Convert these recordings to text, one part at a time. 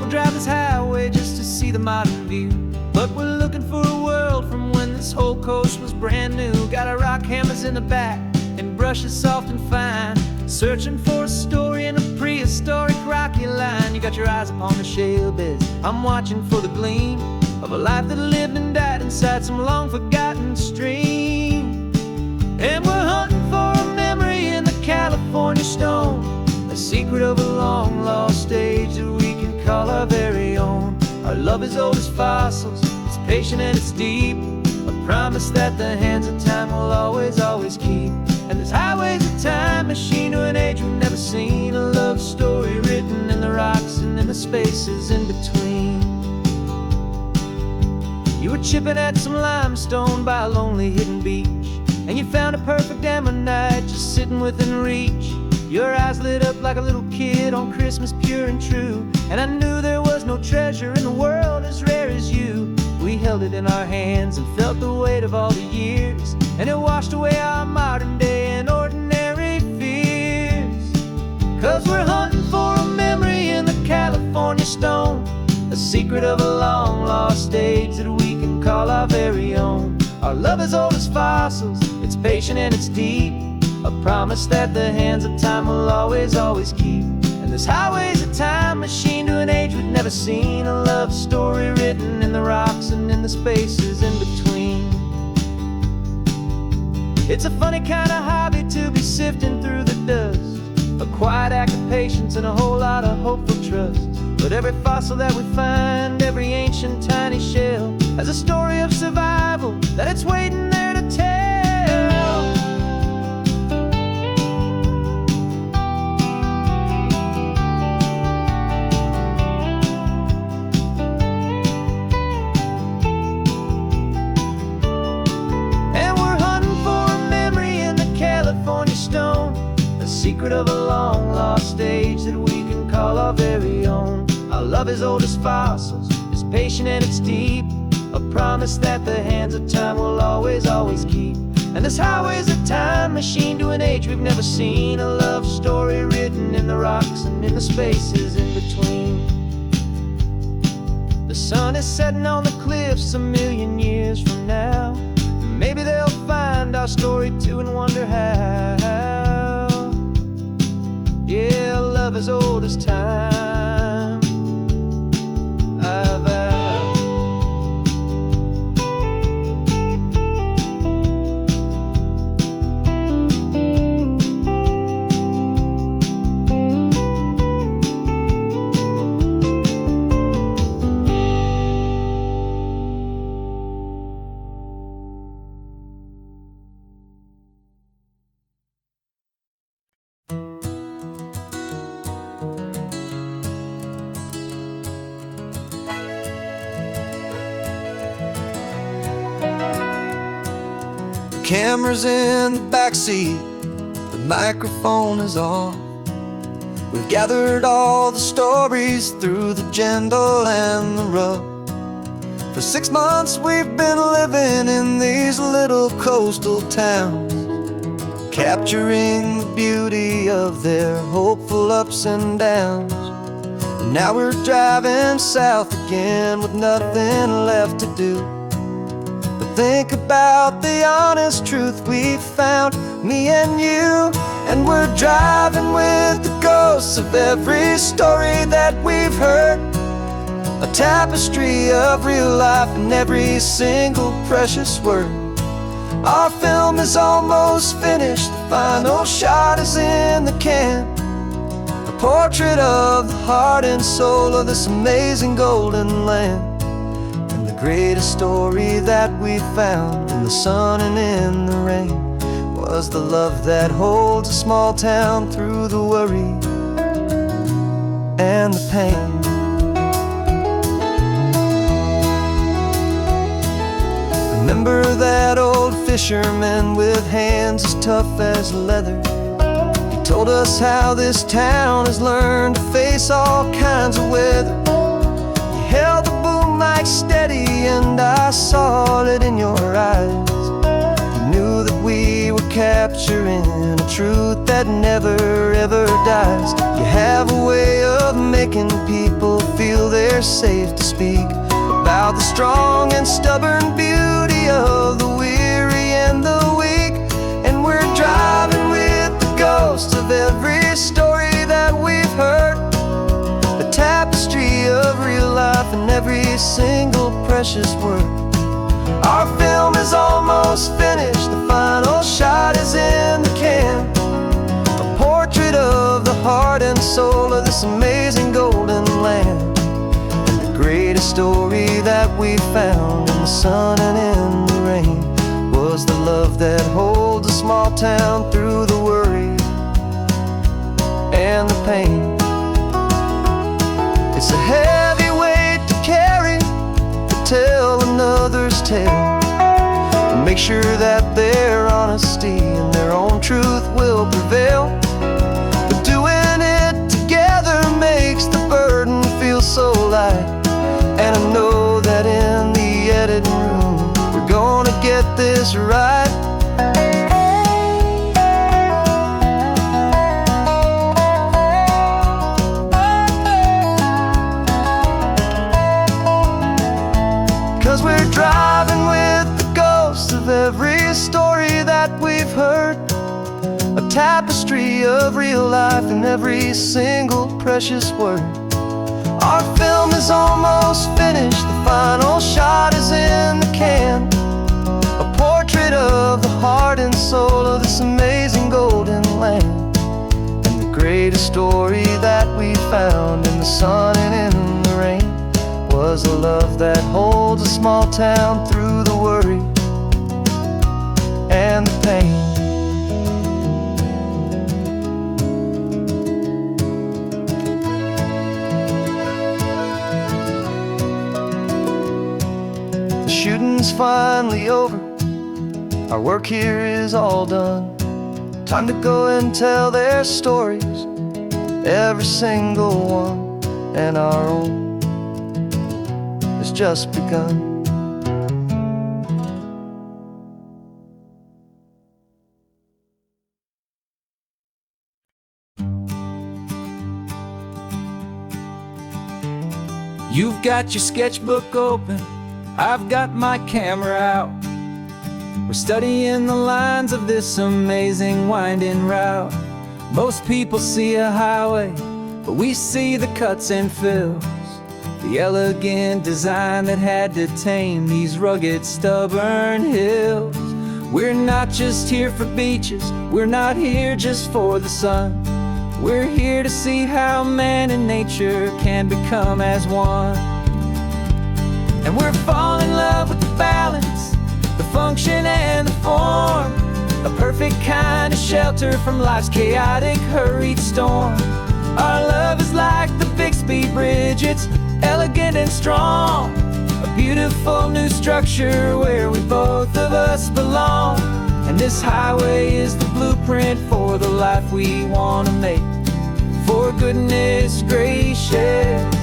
We'll drive this highway just to see the modern view, but we're looking for a world from when this whole coast was brand new. Got our rock hammers in the back and brushes soft and fine, searching for a story in a prehistoric rocky line. You got your eyes upon the shale beds, I'm watching for the gleam of a life that lived and died inside some long forgotten stream. And we're hunting for a memory in the California stone, a secret of a long lost age that we can call our very own. Our love is old as fossils, it's patient and it's deep, a promise that the hands of time will always, always keep. And this highway's a time machine to an age we've never seen, a love story written in the rocks and in the spaces in between. You were chipping at some limestone by a lonely hidden beach, and you found a perfect ammonite just sitting within reach. Your eyes lit up like a little kid on Christmas, pure and true, and I knew there was no treasure in the world as rare as you. We held it in our hands and felt the weight of all the years, and it washed away our modern day and ordinary fears. 'Cause we're hunting for a memory in the California stone, a secret of a long lost age that we can call our very own. Our love is old as fossils, it's patient and it's deep, a promise that the hands of time will always, always keep. And this highway's a time machine to an age we've never seen, a love story written in the rocks and in the spaces in between. It's a funny kind of hobby to be sifting through the dust, a quiet act of patience and a whole lot of hopeful trust. But every fossil that we find, every ancient tiny shell, has a story of survival that it's waiting there to tell. And we're hunting for a memory in the California stone, a secret of a long lost age that we can call our very own. Our love is old as fossils, it's patient and it's deep, a promise that the hands of time will always, always keep. And this highway's a time machine to an age we've never seen, a love story written in the rocks and in the spaces in between. The sun is setting on the cliffs a million years from now, maybe they'll find our story too and wonder how. Yeah, love is old as time. Camera's in the backseat, the microphone is on. We've gathered all the stories through the gentle and the rough. For 6 months we've been living in these little coastal towns, capturing the beauty of their hopeful ups and downs. And now we're driving south again with nothing left to do. Think about the honest truth we found, me and you. And we're driving with the ghosts of every story that we've heard, a tapestry of real life in every single precious word. Our film is almost finished, the final shot is in the can, a portrait of the heart and soul of this amazing golden land. Greatest story that we found in the sun and in the rain was the love that holds a small town through the worry and the pain. Remember that old fisherman with hands as tough as leather? He told us how this town has learned to face all kinds of weather. You held the boom mic steady and I saw it in your eyes. You knew that we were capturing a truth that never ever dies. You have a way of making people feel anywhere safe to speak about the strong and stubborn beauty of the weary and the weak. And we're driving with the ghosts of every story that we've heard, a tapestry of real life in every single precious word. Our film is almost finished, the final shot is in the can, a portrait of the heart and soul of this amazing golden land. And the greatest story that we found in the sun and in the rain was the love that holds a small town through the worry and the pain. It's a heavy weight to carry, to tell another's tale, and make sure that their honesty and their own truth will prevail. But doing it together makes the burden feel so light, and I know that in the editing room we're gonna get this right. 'Cause we're driving with the ghosts of every story that we've heard, a tapestry of real life in every single precious word. Our film is almost finished, the final shot is in the can, a portrait of the heart and soul of this amazing golden land. And the greatest story that we found in the sun and in the rain was a love that holds a small town through the worry and the pain. The shooting's finally over, our work here is all done. Time to go and tell their stories, every single one, and our own has just begun. You've got your sketchbook open, I've got my camera out. We're studying the lines of this amazing winding route. Most people see a highway, but we see the cuts and fills, the elegant design that had to tame these rugged, stubborn hills. We're not just here for beaches, we're not here just for the sun. We're here to see how man and nature can become as one. And we're falling in love with the balance, the function and the form, a perfect kind of shelter from life's chaotic, hurried storm. Our love is like the Bixby Bridge, it's elegant and strong, a beautiful new structure where we both of us belong. And this highway is the blueprint for the life we want to make. For goodness gracious,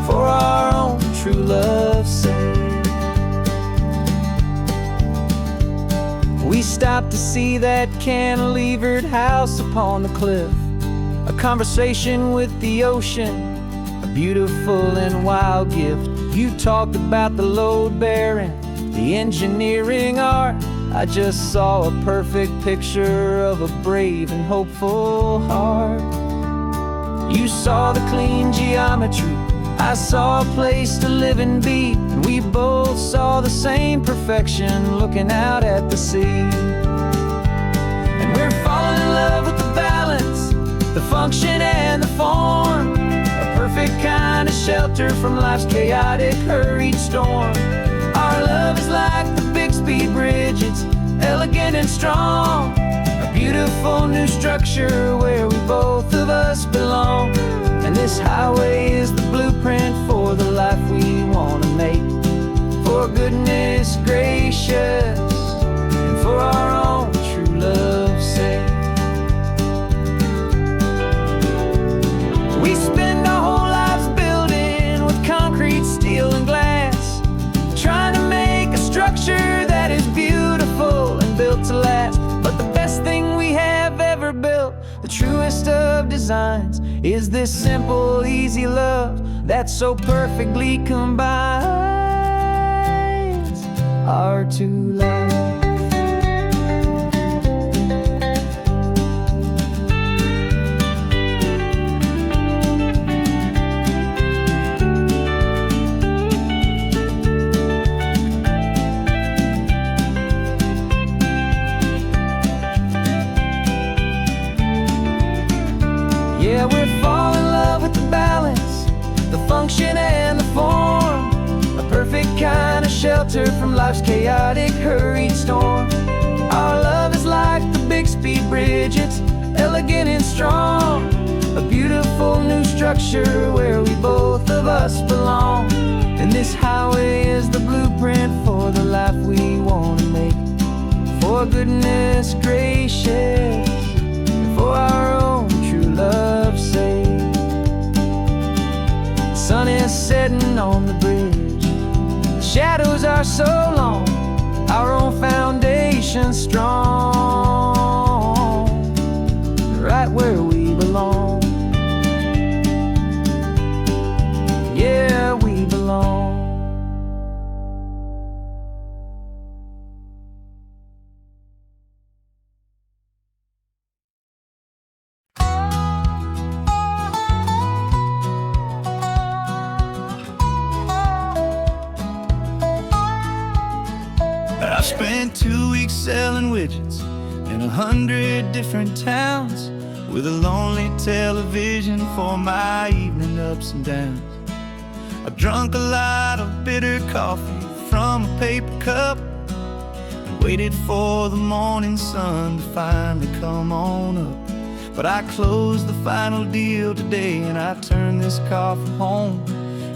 for our own true love's sake. We stopped to see that cantilevered house upon the cliff, a conversation with the ocean, a beautiful and wild gift. You talked about the load bearing, the engineering art. I just saw a perfect picture of a brave and hopeful heart. You saw the clean geometry, I saw a place to live and be, and we both saw the same perfection looking out at the sea. And we're falling in love with the balance, the function and the form, a perfect kind of shelter from life's chaotic, hurried storm. Our love is like the Bixby Bridge, it's elegant and strong, a beautiful new structure where we both of us belong. And this highway is the blueprint for the life we want to make. For goodness gracious, and for our own true love's sake. We spend our whole lives building with concrete, steel, and glass, trying to make a structure that is beautiful and built to last. But the best thing we have ever built, the truest of designs, is this simple, easy love. that so perfectly combines our two lives. Yeah, we're falling in love with the balance, the function and the form, a perfect kind of shelter from life's chaotic, hurried storm. Our love is like the Bixby Bridge, it's elegant and strong, a beautiful new structure where we both of us belong. And this highway is the blueprint for the life we want to make. For goodness gracious, for our own true love's sake. The sun is setting on the bridge, the shadows are so long, our own foundation strong, right where we belong. Yeah, we belong. I spent 2 weeks selling widgets in 100 different towns, with a lonely television for my evening ups and downs. I drunk a lot of bitter coffee from a paper cup, and waited for the morning sun to finally come on up. But I closed the final deal today, and I turned this coffee home.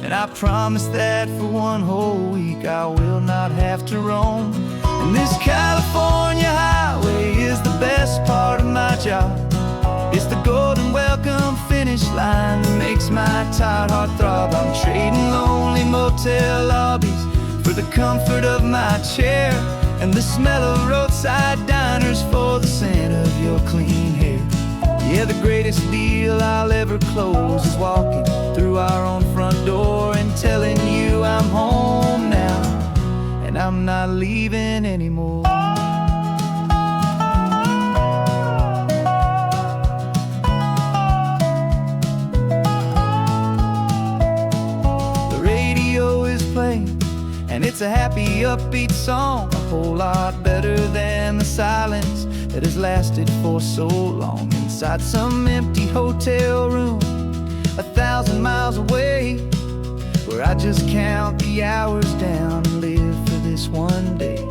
And I promise that for one whole week I will not have to roam. And this California highway is the best part of my job. It's the golden welcome finish line that makes my tired heart throb. I'm trading lonely motel lobbies for the comfort of my chair, and the smell of roadside diners for the scent of your clean hair. Yeah, the greatest deal I'll ever close is walking through our own front door and telling you I'm home now, and I'm not leaving anymore. The radio is playing, and it's a happy, upbeat song, a whole lot better than the silence that has lasted for so long. Inside some empty hotel room 1,000 miles away, where I just count the hours down and live for this one day.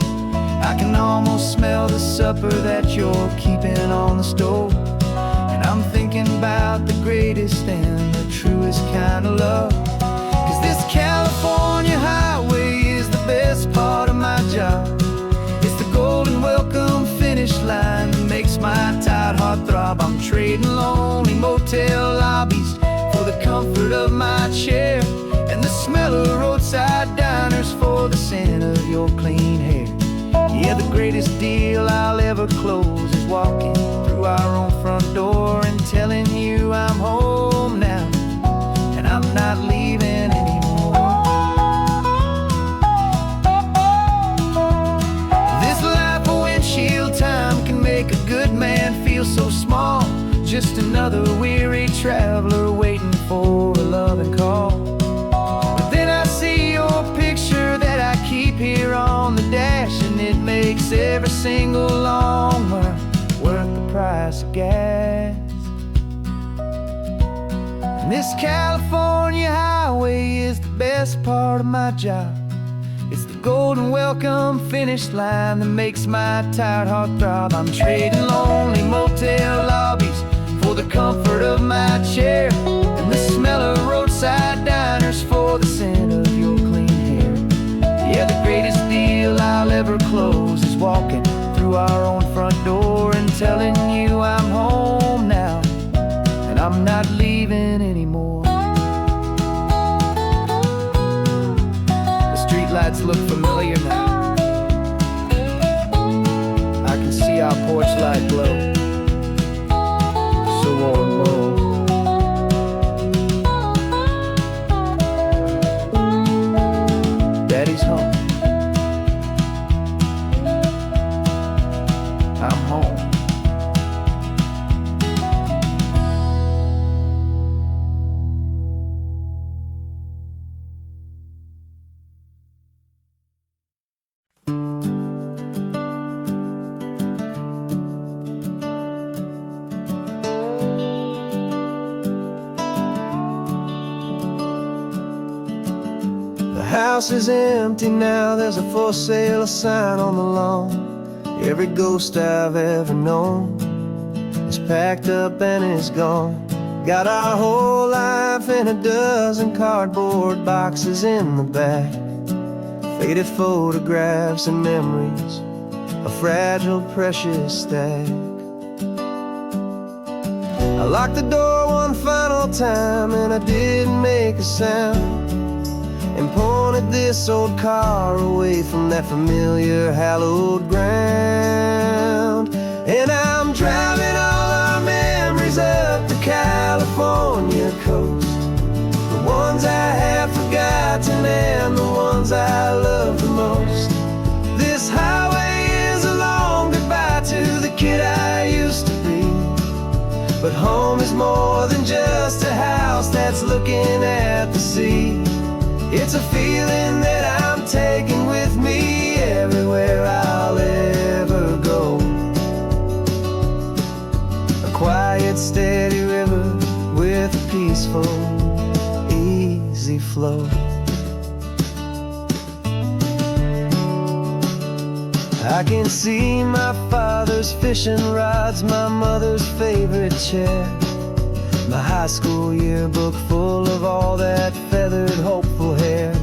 I can almost smell the supper that you're keeping on the stove, and I'm thinking about the greatest and the truest kind of love. 'Cause this California highway is the best part of my job. It's the golden welcome finish line that makes my tired heart throb. I'm trading lonely motel lobbies for the comfort of my chair, and the smell of roadside diners for the scent of your clean hair. Yeah, the greatest deal I'll ever close is walking through our own front door and telling you I'm home now, and I'm not leaving anymore. This life of windshield time can make a good man feel so small, just another weary traveler waiting for a loving call. But then I see your picture that I keep here on the dash, and it makes every single long mile worth the price of gas. And this California highway is the best part of my job. It's the golden welcome finish line that makes my tired heart throb. I'm trading lonely motel lobbies for the comfort of my chair, and the smell of roadside diners for the scent of your clean hair. Yeah, the greatest deal I'll ever close is walking through our own front door and telling you I'm home now, and I'm not leaving anymore. The streetlights look familiar now. I can see our porch light glow, so warm, low. The house is empty now, there's a for sale sign on the lawn. Every ghost I've ever known is packed up and is gone. Got our whole life in a dozen cardboard boxes in the back. Faded photographs and memories, a fragile, precious stack. I locked the door one final time and I didn't make a sound, and pointed this old car away from that familiar hallowed ground. And I'm driving all our memories up the California coast, the ones I have forgotten and the ones I love the most. This highway is a long goodbye to the kid I used to be, but home is more than just a house that's looking at the sea. It's a feeling that I'm taking with me everywhere I'll ever go. A quiet, steady river with a peaceful, easy flow. I can see my father's fishing rods, my mother's favorite chair, my high school yearbook full of all that feathered, hopeful hair.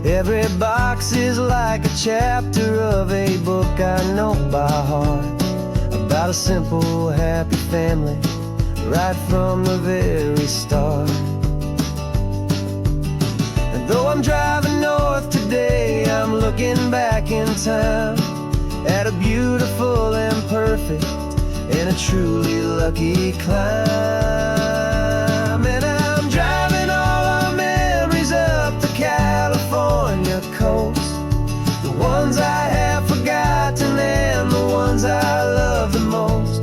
Every box is like a chapter of a book I know by heart, about a simple, happy family right from the very start. And though I'm driving north today, I'm looking back in time at a beautiful and perfect and a truly lucky climb. And I'm driving all our memories up the California coast, the ones I have forgotten and the ones I love the most.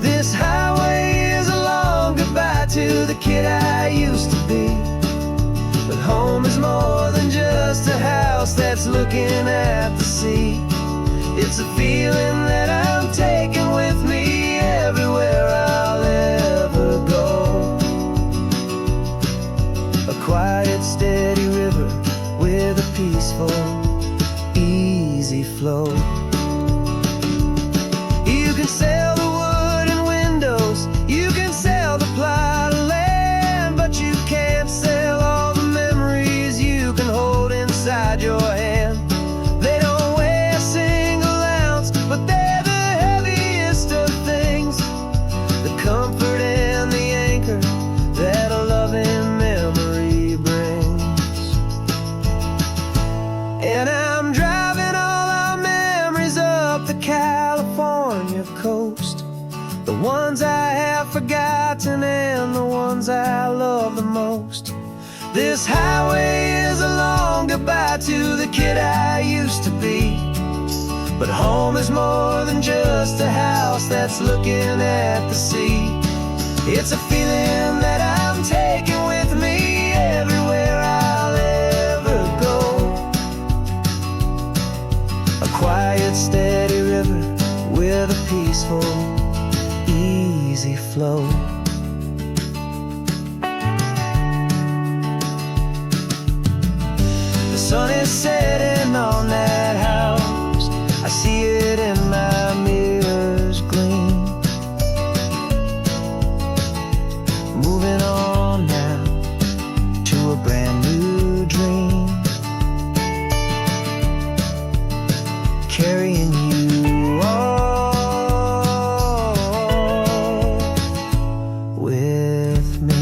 This highway is a long goodbye to the kid I used to be, but home is more than just a house that's looking at the sea. It's a feeling that I'm taking with me everywhere I'll ever go. A quiet, steady river with a peaceful, easy flow. You can sell the wood and windows, you can sell the plot of land, but you can't sell all the memories you can hold inside your hand. They don't weigh a single ounce, but they're the heaviest of things, the comfort and the anchor that a loving memory brings. And I'm driving all our memories up the California coast, the ones I have forgotten and the ones I love the most. This highway is a long goodbye to the kid I used to be, but home is more than just a house that's looking at the sea. It's a feeling that I'm taking with me everywhere I'll ever go. A quiet, steady river with a peaceful, easy flow. The sun is setting on that house, I see it in my mirror's gleam. Moving on now to a brand new dream, carrying you all with me.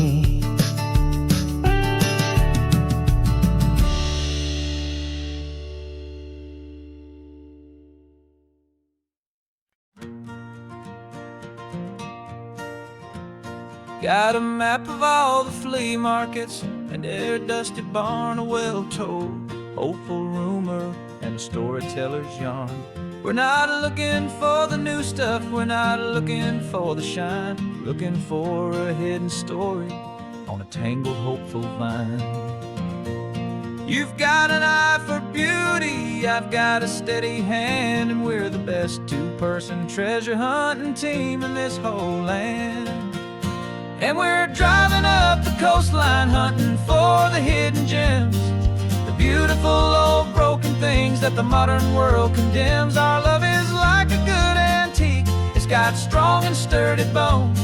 Got a map of all the flea markets and every dusty barn, a well-told, hopeful rumor, and a storyteller's yarn. We're not looking for the new stuff, we're not looking for the shine, looking for a hidden story on a tangled, hopeful vine. You've got an eye for beauty, I've got a steady hand, and we're the best two-person treasure hunting team in this whole land. And we're driving up the coastline hunting for the hidden gems, the beauty that the modern world condemns. Our love is like a good antique. It's got strong and sturdy bones,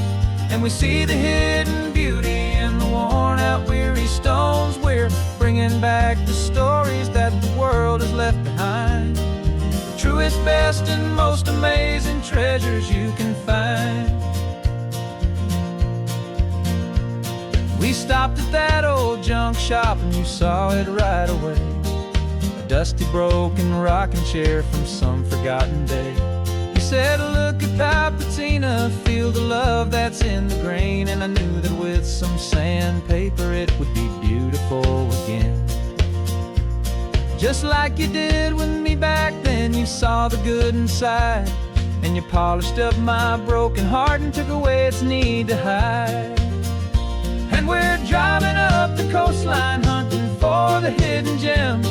and we see the hidden beauty in the worn out weary stones. We're bringing back the stories that the world has left behind, the truest, best, and most amazing treasures you can find. We stopped at that old junk shop and you saw it right away, a dusty, broken rocking chair from some forgotten day. You said, look at that patina, feel the love that's in the grain. And I knew that with some sandpaper it would be beautiful again. Just like you did with me back then, you saw the good inside, and you polished up my broken heart and took away its need to hide. And we're driving up the coastline, hunting for the hidden gems,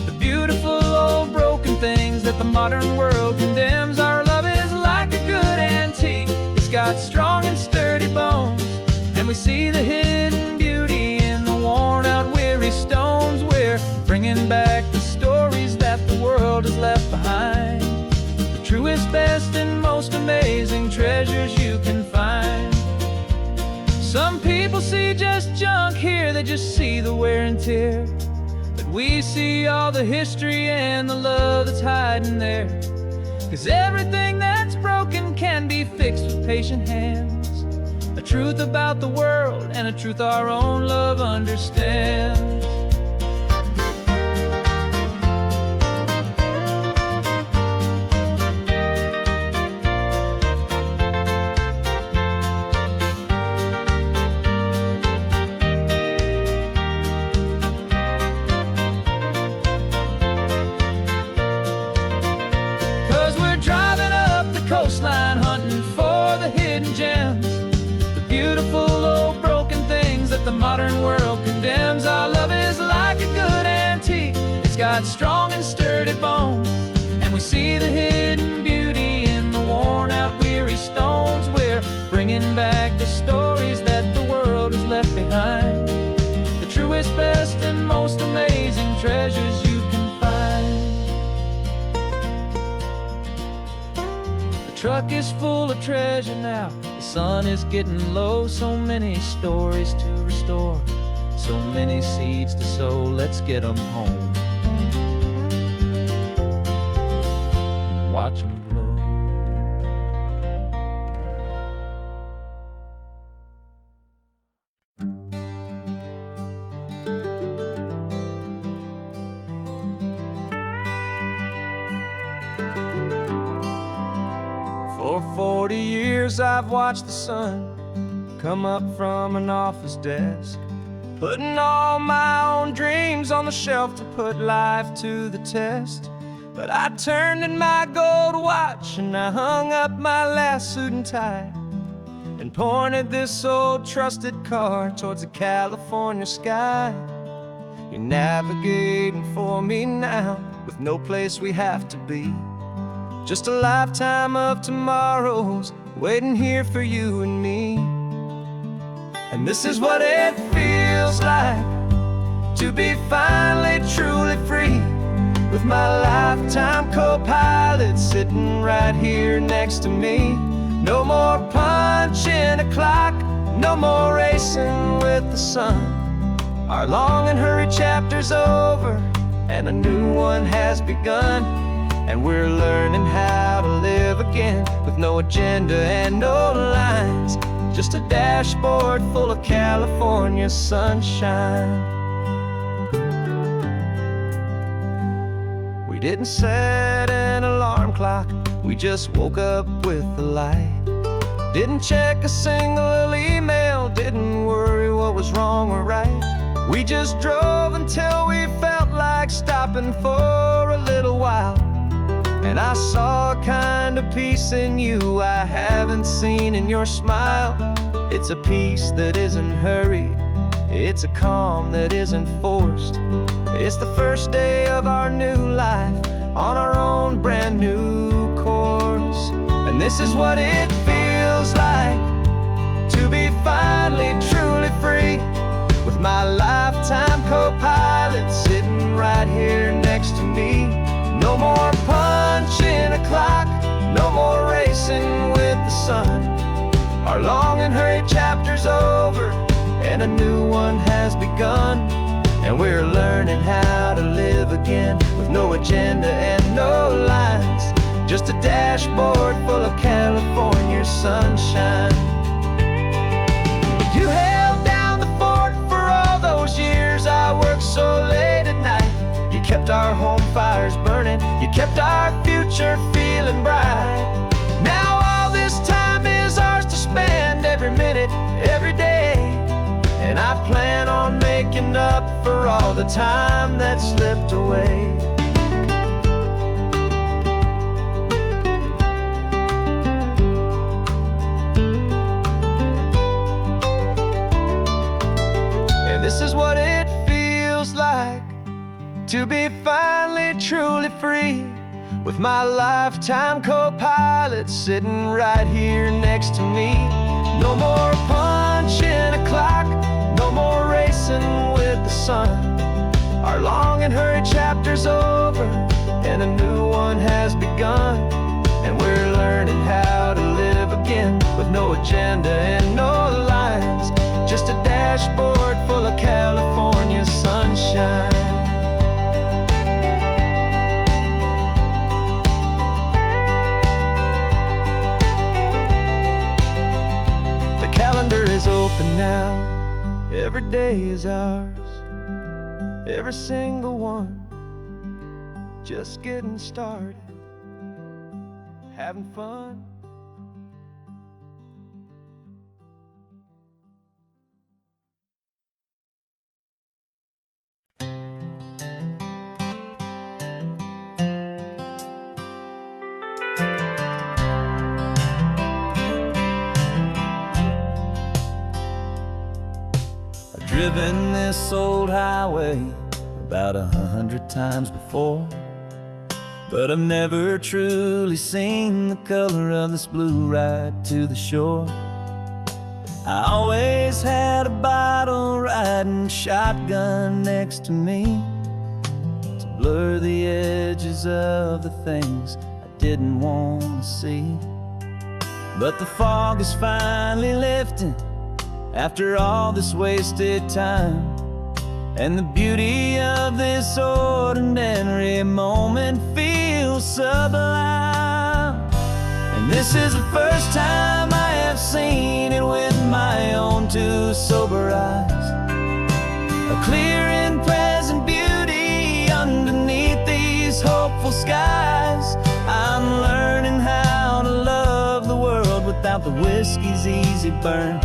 the beautiful old broken things that the modern world condemns. Our love is like a good antique. It's got strong and sturdy bones, and we see the hidden beauty in the worn out weary stones. We're bringing back the stories that the world has left behind, the truest, best, and most amazing treasures you can find. Some people see just junk here, they just see the wear and tear, but we see all the history and the love that's hiding there. 'Cause everything that's broken can be fixed with patient hands, a truth about the world and a truth our own love understands. 'Cause we're driving up the coastline, hunting for the hidden gems, the beautiful old broken things that the modern world condemns. Our love is like a good antique. It's got strong and sturdy bones, and we see the hidden beauty in the worn out weary stones. We're bringing back the stories that the world has left behind, the truest, best, and most amazing treasures you can find. The truck is full of treasure now, the sun is getting low. So many stories to restore, so many seeds to sow. Let's get them home, watch them blow. For 40 years I've watched the sun come up from an office desk, putting all my own dreams on the shelf to put life to the test. But I turned in my gold watch and I hung up my last suit and tie, and pointed this old trusted car towards the California sky. You're navigating for me now, with no place we have to be, just a lifetime of tomorrows waiting here for you and me. And this is what it feels like to be finally truly free, with my lifetime co-pilot sitting right here next to me. No more punching a clock, no more racing with the sun. Our long and hurried chapter's over, and a new one has begun. And we're learning how to live again, with no agenda and no lines, just a dashboard full of California sunshine. We didn't set an alarm clock, we just woke up with the light. Didn't check a single email, didn't worry what was wrong or right. We just drove until we felt like stopping for a little while. And I saw a kind of peace in you I haven't seen in your smile. It's a peace that isn't hurried, it's a calm that isn't forced. It's the first day of our new life, on our own brand new course. And this is what it feels like to be finally truly free, with my lifetime co-pilot sitting right here next to me. Our long and hurried chapter's over, and a new one has begun. And we're learning how to live again, with no agenda and no lines, just a dashboard full of California sunshine. You held down the fort for all those years I worked so late at night. You kept our home fires burning, you kept our future feeling bright. Now all this time is ours to spend, every minute, every day. And I plan on making up for all the time that slipped away. And this is what it feels like to be finally truly free, with my lifetime co-pilot sitting right here next to me. No more punching a clock, no more racing with the sun. Our long and hurried chapter's over, and a new one has begun. And we're learning how to live again, with no agenda and no lines, just a dashboard full of California sunshine. The calendar is open now, every day is ours, every single one, just getting started, having fun. I've driven this old highway about 100 times before, but I've never truly seen the color of this blue right to the shore. I always had a bottle riding shotgun next to me to blur the edges of the things I didn't want to see. But the fog is finally lifting after all this wasted time, and the beauty of this ordinary moment feels sublime. And this is the first time I have seen it with my own two sober eyes, a clear and present beauty underneath these hopeful skies. I'm learning how to love the world without the whiskey's easy burn,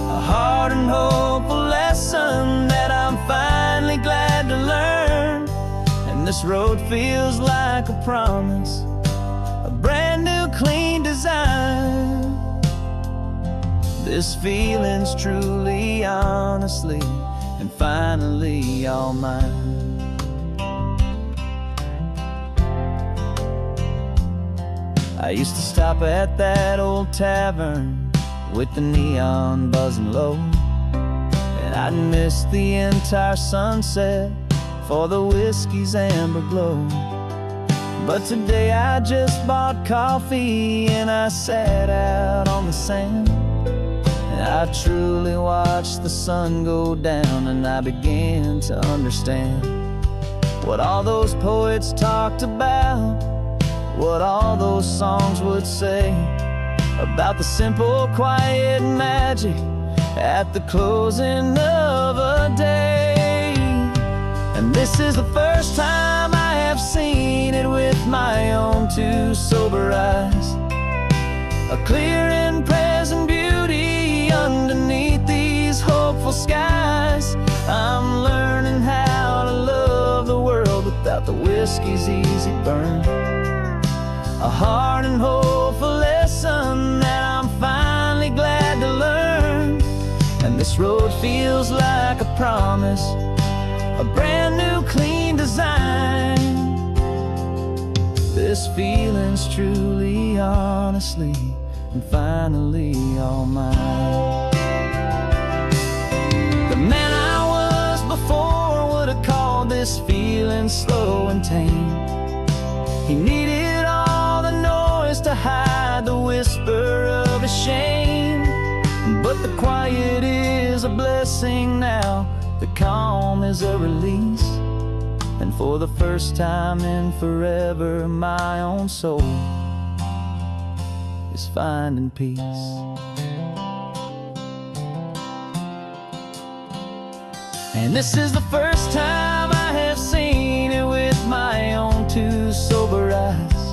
a hard and hopeful lesson that I'm finally glad to learn. And this road feels like a promise, a brand new clean design. This feeling's truly, honestly, and finally all mine. I used to stop at that old tavern with the neon buzzing low, and I'd miss the entire sunset for the whiskey's amber glow. But today I just bought coffee and I sat out on the sand, and I truly watched the sun go down, and I began to understand what all those poets talked about, what all those songs would say about the simple, quiet magic at the closing of a day. And this is the first time I have seen it with my own two sober eyes, a clear and present beauty underneath these hopeful skies. I'm learning how to love the world without the whiskey's easy burn, a hard and hopeful lesson that I'm finally glad to learn. And this road feels like a promise, a brand new clean design. This feeling's truly, honestly, and finally all mine. The man I was before would have called this feeling slow and tame. He needed all the noise to hide the whisper of his shame. But the quiet is a blessing now, the calm is a release. And for the first time in forever, my own soul is finding peace. And this is the first time I have seen it with my own two sober eyes.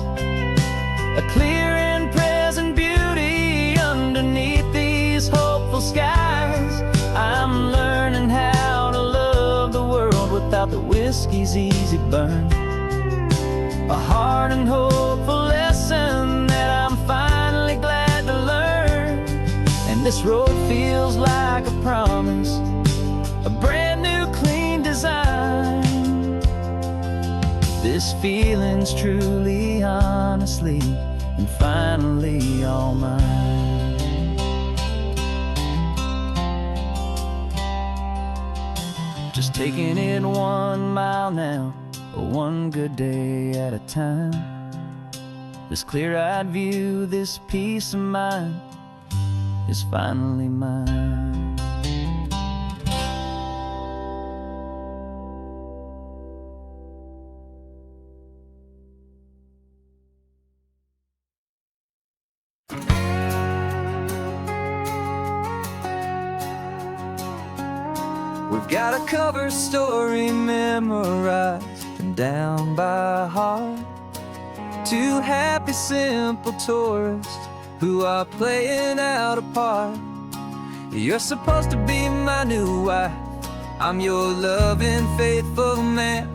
A clear and present beauty underneath these hopeful skies. I'm learning how to love the world without the whiskey's easy burn. A hard and hopeful lesson that I'm finally glad to learn. And this road feels like a promise, a brand new clean design. This feeling's truly, honestly, and finally all mine. Just taking it 1 mile now, one good day at a time. This clear-eyed view, this peace of mind is finally mine. We've got a cover story memorized and down by heart. Two happy, simple tourists who are playing out a part. You're supposed to be my new wife, I'm your loving, faithful man.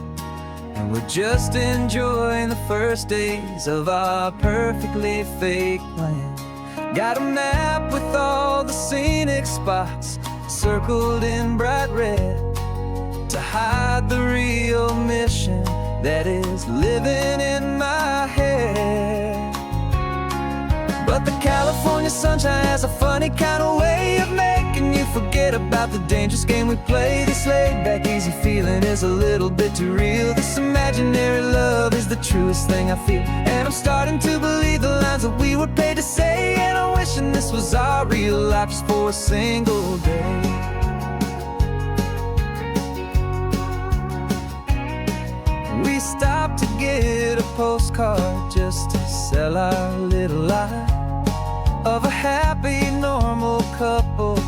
And we're just enjoying the first days of our perfectly fake plan. Got a map with all the scenic spots circled in bright red to hide the real mission that is living in my head. But the California sunshine has a funny kind of way of making you forget about the dangerous game we play. This laid-back, easy feeling is a little bit too real. This imaginary love is the truest thing I feel. And I'm starting to believe the lines that we were paid to say. And I'm wishing this was our real life just for a single day. We stopped to get a postcard just to sell our little lie of a happy, normal couple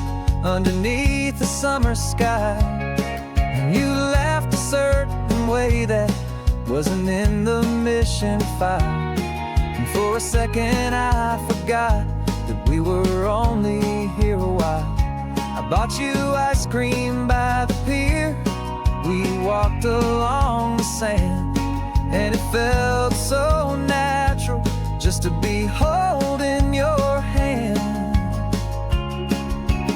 underneath the summer sky. And you laughed a certain way that wasn't in the mission file. And for a second I forgot that we were only here a while. I bought you ice cream by the pier. We walked along the sand, and it felt so natural just to be holding your hand.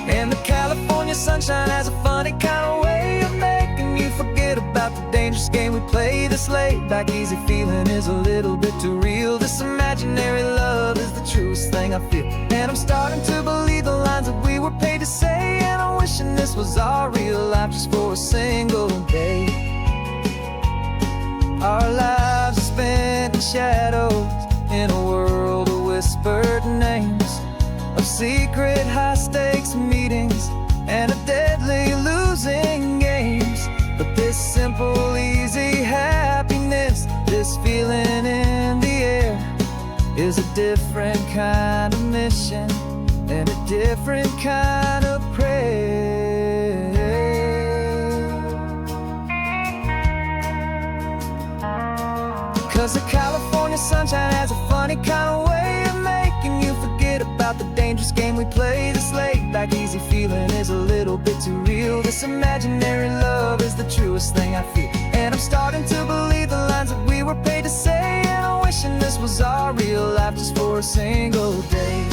And the California sunshine has a funny kind of way of making you forget about the dangerous game we play. This laid-back, easy feeling is a little bit too real. This imaginary love is the truest thing I feel. And I'm starting to believe the lines that we were paid to say. And I'm wishing this was our real life just for a single day. Our lives are spent in shadows, in a world of whispered names, of secret high-stakes meetings and of deadly losing games. But this simple, easy happiness, this feeling in the air, is a different kind of mission and a different kind of prayer. 'Cause the California sunshine has a funny kind of way of making you forget about the dangerous game we play. This laid-back, easy feeling is a little bit too real. This imaginary love is the truest thing I feel. And I'm starting to believe the lines that we were paid to say. And I'm wishing this was our real life just for a single day.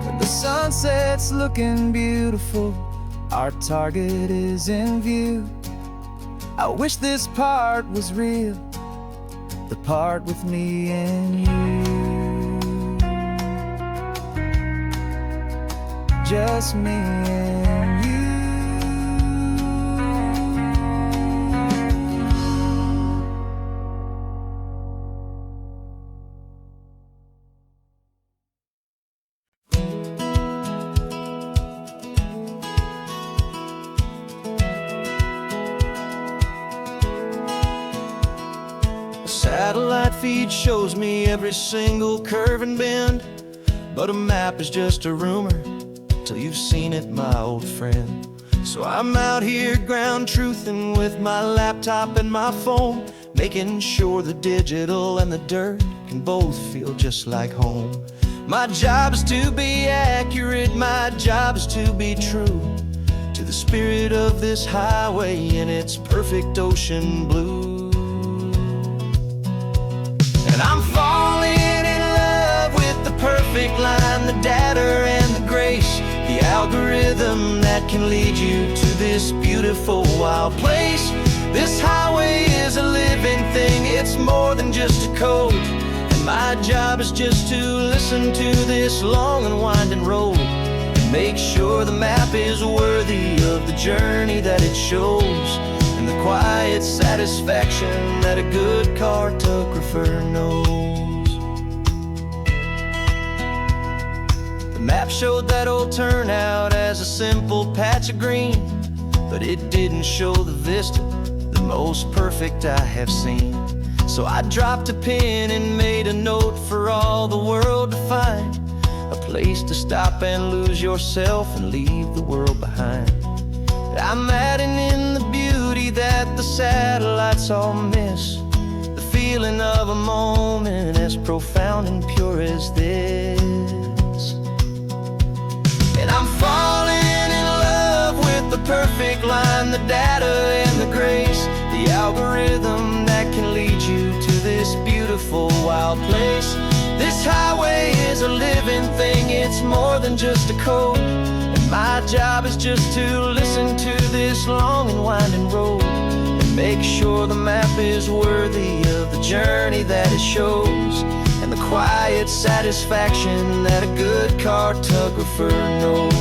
When the sunset's looking beautiful, our target is in view. I wish this part was real, the part with me and you. Just me and you. satellite feed shows me every single curve and bend, but a map is just a rumor till you've seen it, my old friend. So I'm out here ground truthing with my laptop and my phone, making sure the digital and the dirt can both feel just like home. My job is to be accurate, my job is to be true to the spirit of this highway in its perfect ocean blue. And I'm falling in love with the perfect line, the data and the grace, the algorithm that can lead you to this beautiful wild place. This highway is a living thing, it's more than just a code. And my job is just to listen to this long and winding road and make sure the map is worthy of the journey that it shows, and the quiet satisfaction that a good cartographer knows. The map showed that old turnout as a simple patch of green, but it didn't show the vista, the most perfect I have seen. So I dropped a pin and made a note for all the world to find, a place to stop and lose yourself and leave the world behind. I'm adding in the beauty that the satellites all miss, the feeling of a moment as profound and pure as this. And I'm falling in love with the perfect line, the data and the grace, the algorithm that can lead you to this beautiful wild place. This highway is a living thing, it's more than just a code. And my job is just to listen to this long and winding road and make sure the map is worthy of the journey that it shows, and the quiet satisfaction that a good cartographer knows.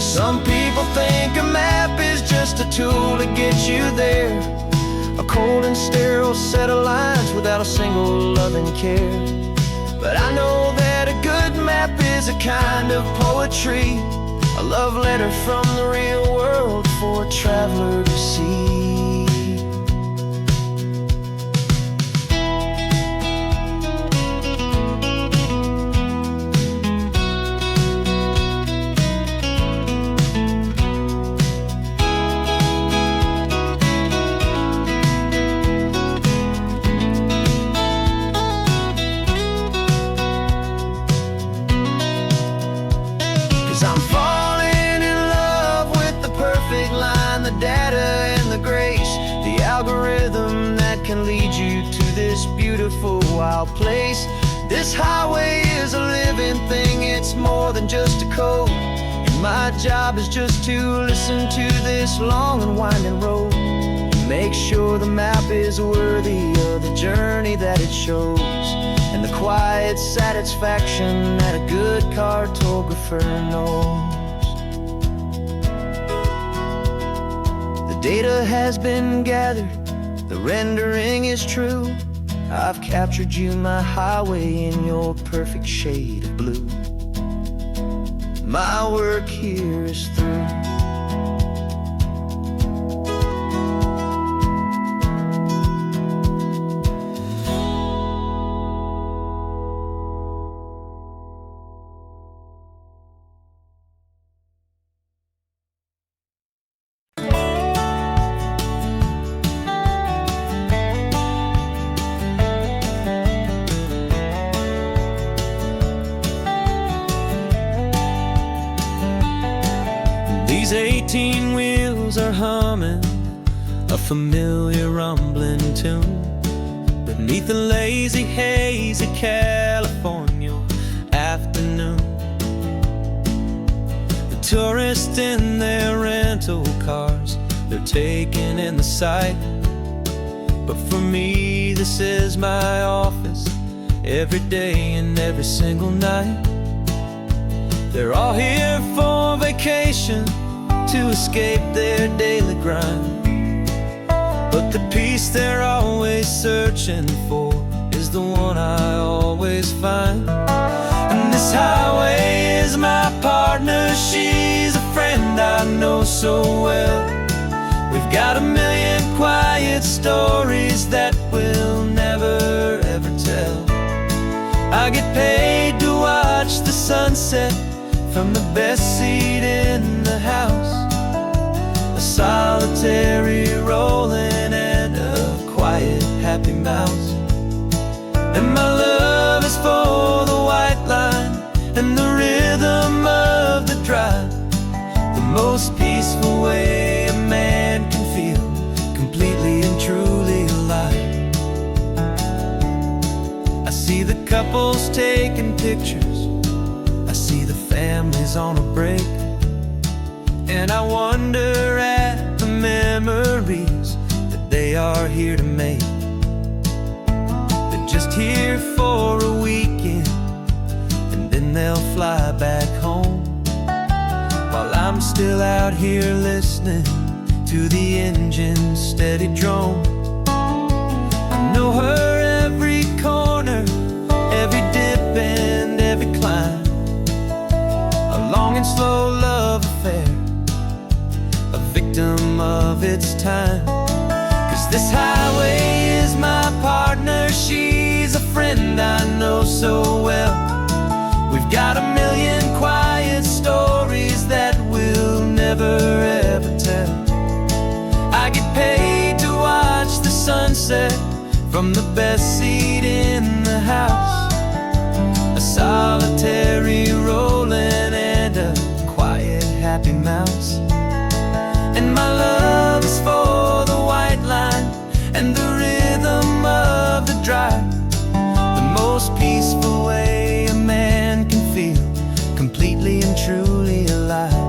Some people think a map is just a tool to get you there, a cold and sterile set of lines without a single loving care. But I know that a good map is a kind of poetry, a love letter from the real world for a traveler to see. I'm falling in love with the perfect line, the data and the grace, the algorithm that can lead you to this beautiful wild place. This highway is a living thing, it's more than just a code. And my job is just to listen to this long and winding road and make sure the map is worthy of the journey that it shows, and the quiet satisfaction that a good cartographer knows. The data has been gathered, the rendering is true. I've captured you, my highway, in your perfect shade of blue. My work here is through. These 18 wheels are humming a familiar rumbling tune beneath the lazy haze of California afternoon. The tourists in their rental cars, they're taking in the sight, but for me this is my office every day and every single night. They're all here for vacation, to escape their daily grind, but the peace they're always searching for is the one I always find. And this highway is my partner, she's a friend I know so well. We've got a million quiet quiet stories that we'll never ever tell. I get paid to watch the sunset from the best seat in the house. A solitary rolling and a quiet happy mouse. And my love is for the white line and the rhythm of the drive, the most peaceful way a man can feel completely and truly alive. I see the couples taking pictures, I see the families on a break, and I wonder at the memories that they are here to make. They're just here for a weekend, and then they'll fly back home, while I'm still out here listening to the engine's steady drone. I know her every corner, every dip and every climb, a long and slow love affair, a victim of its time. 'Cause this highway is my partner, she's a friend I know so well. We've got a million quiet stories that we'll never ever tell. I get paid to watch the sunset from the best seat in the house. A solitary rolling and a quiet happy mouse. And my love is for the white line and the rhythm of the drive, the most peaceful way a man can feel completely and truly alive.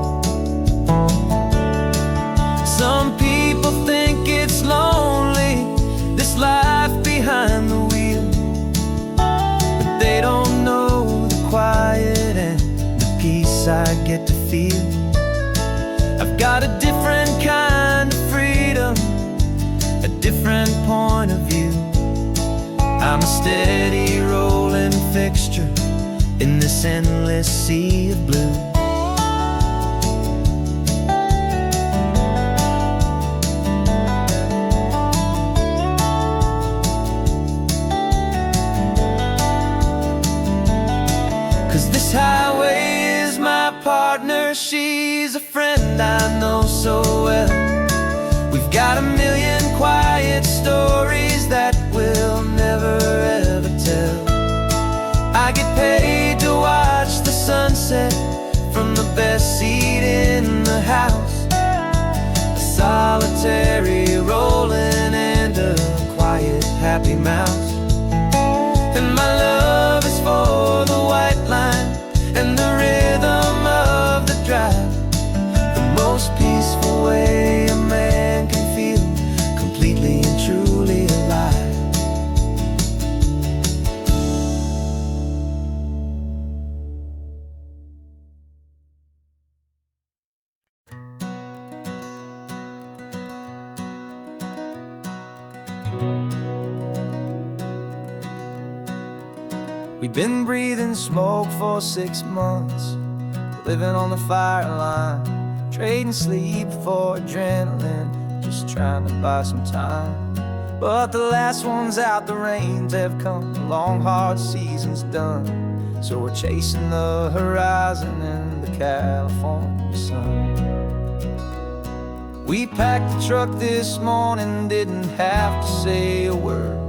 Some people think it's lonely, this life behind the wheel, but they don't know the quiet and the peace I get to feel. I've got a different kind of freedom, a different point of view. I'm a steady rolling fixture in this endless sea of blue. 'Cause this highway is my partner, she's a friend I know so well. We've got a million quiet stories that we'll never ever tell. I get paid to watch the sunset from the best seat in the house. A solitary rolling and a quiet happy mouse. And my love is for the white line and the rhythm of the drive, the most peaceful way a man can feel completely and truly alive. We've been breathing smoke for 6 months, living on the fire line, trading sleep for adrenaline, just trying to buy some time. But the last one's out, the rains have come, the long hard season's done, so we're chasing the horizon in the California sun. We packed the truck this morning, didn't have to say a word,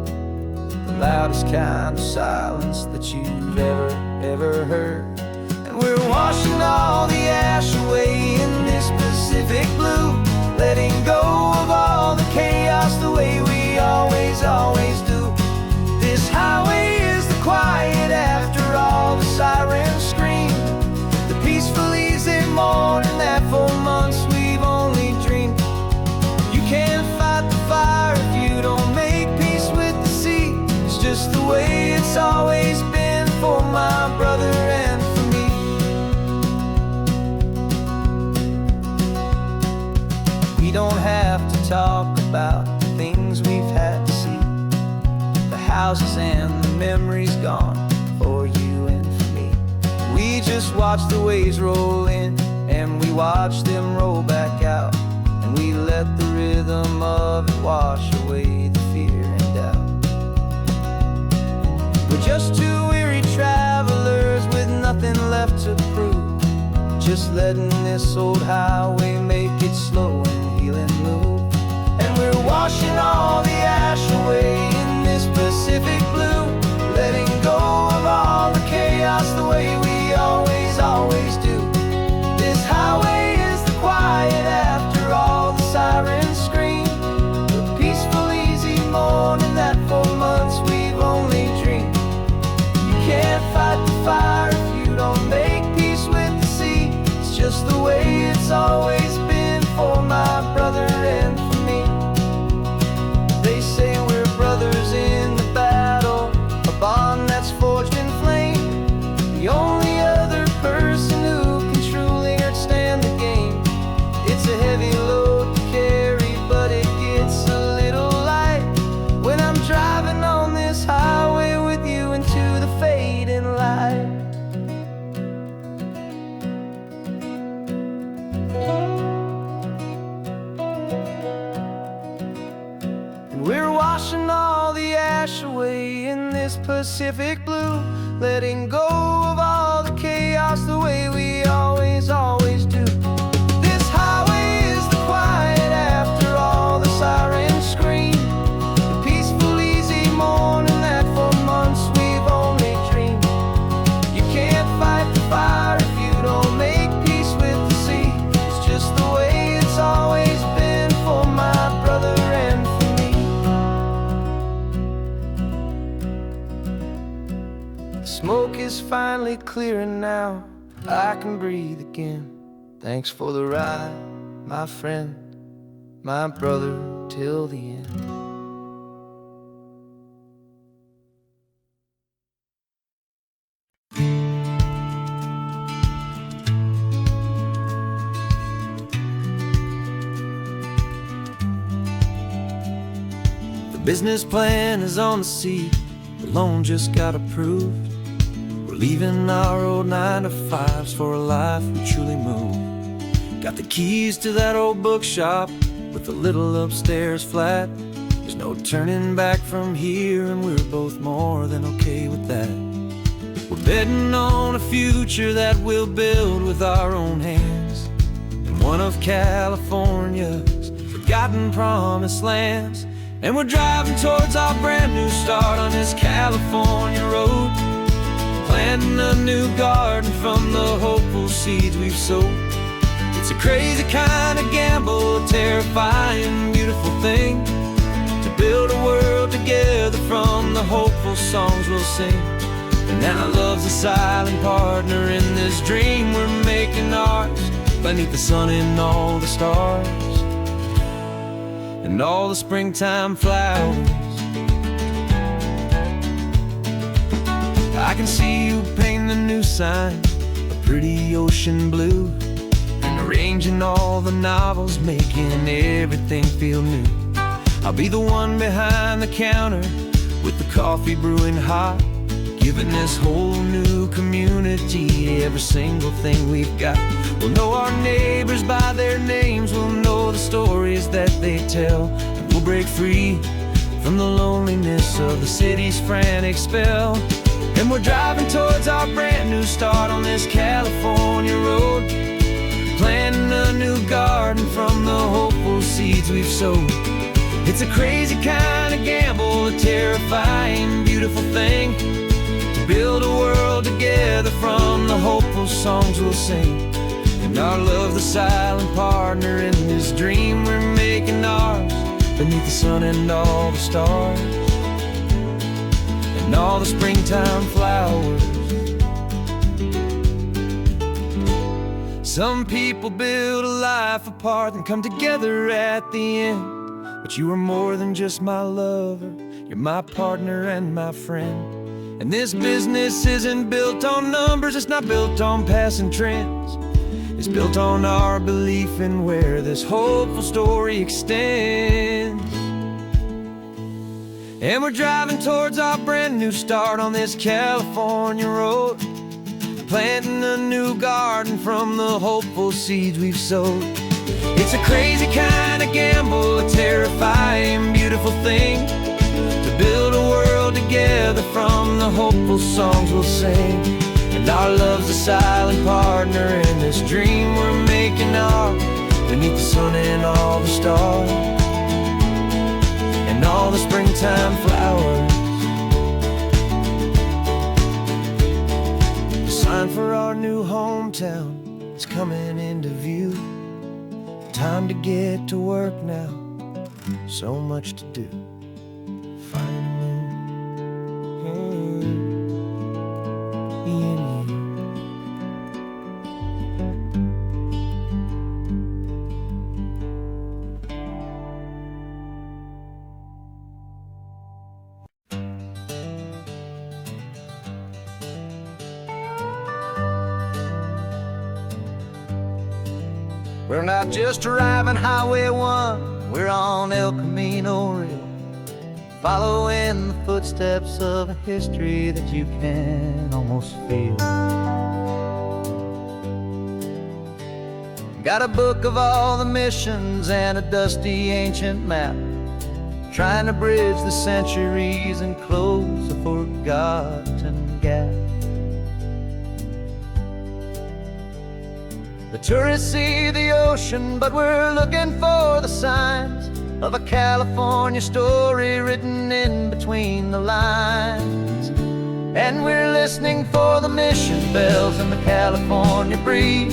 the loudest kind of silence that you've ever heard. And we're washing all the ash away in this Pacific blue, letting go of all the chaos the way we always do. This highway is the quiet after all the sirens scream, the peaceful easy morning that for months we've only dreamed. You can't fight the fire if you don't make peace with the sea. It's just the way it's always been for my brother and for me. We don't have to talk about the things we've had to see, the houses and the memories gone for you and for me. We just watch the waves roll in and we watch them roll back out, and and we let the rhythm of it wash away the fear and doubt. We're just two weary travelers with nothing left to prove, just letting this old highway make it slow and healing move. And we're washing all the ash away in this Pacific blue, letting go of all the chaos the way we always, always do. This highway is the quiet after all the sirens scream, the peaceful, easy morning that for months we've only dreamed. You can't fight the fire if you don't make peace with the sea. It's just the way it's always been for my brother and for me. They say we're brothers in the battle, a bond that's forged in flame. The only other person who can truly understand the game. It's a heavy load to carry, but it gets a little light when I'm driving on this highway with you into the fading light. And we're washing all the ash away in this Pacific blue, letting go of all the chaos the way we always, always do. This highway is the quiet after all the sirens scream, the peaceful, easy morning that for months we've only dreamed. You can't fight the fire if you don't make peace with the sea. It's just the way it's always been for my brother and for me. The smoke is finally clearing now, I can breathe again. Thanks for the ride, my friend, my brother, till the end. The business plan is on the seat, the loan just got approved. We're leaving our old 9-to-5s for a life we truly move. Got the keys to that old bookshop with the little upstairs flat. There's no turning back from here, and we're both more than okay with that. We're betting on a future that we'll build with our own hands, in one of California's forgotten promised lands. And we're driving towards our brand new start on this California road, planting a new garden from the hopeful seeds we've sowed. It's a crazy kind of gamble, a terrifying, beautiful thing, to build a world together from the hopeful songs we'll sing. And now love's a silent partner in this dream we're making ours, beneath the sun and all the stars and all the springtime flowers. I can see you painting a new sign, a pretty ocean blue, and arranging all the novels, making everything feel new. I'll be the one behind the counter with the coffee brewing hot, giving this whole new community every single thing we've got. We'll know our neighbors by their names, we'll know the stories that they tell, and we'll break free from the loneliness of the city's frantic spell. And we're driving towards our brand new start on this California road, planting a new garden from the hopeful seeds we've sowed. It's a crazy kind of gamble, a terrifying, beautiful thing, to build a world together from the hopeful songs we'll sing. And our love, the silent partner in this dream we're making ours, beneath the sun and all the stars and all the springtime flowers. Some people build a life apart and come together at the end, but you are more than just my lover, you're my partner and my friend. And this business isn't built on numbers, it's not built on passing trends. It's built on our belief in where this hopeful story extends. And we're driving towards our brand new start on this California road, planting a new garden from the hopeful seeds we've sowed. It's a crazy kind of gamble, a terrifying, beautiful thing, to build a world together from the hopeful songs we'll sing. And our love's a silent partner in this dream we're making art, beneath the sun and all the stars, and all the springtime flowers. The sign for our new hometown is coming into view. Time to get to work now, so much to do. Finding me and you. We're not just driving Highway 1, we're on El Camino Real, following the footsteps of a history that you can almost feel. Got a book of all the missions and a dusty ancient map, trying to bridge the centuries and close a forgotten gap. The tourists see the ocean, but we're looking for the signs of a California story written in between the lines. And we're listening for the mission bells in the California breeze,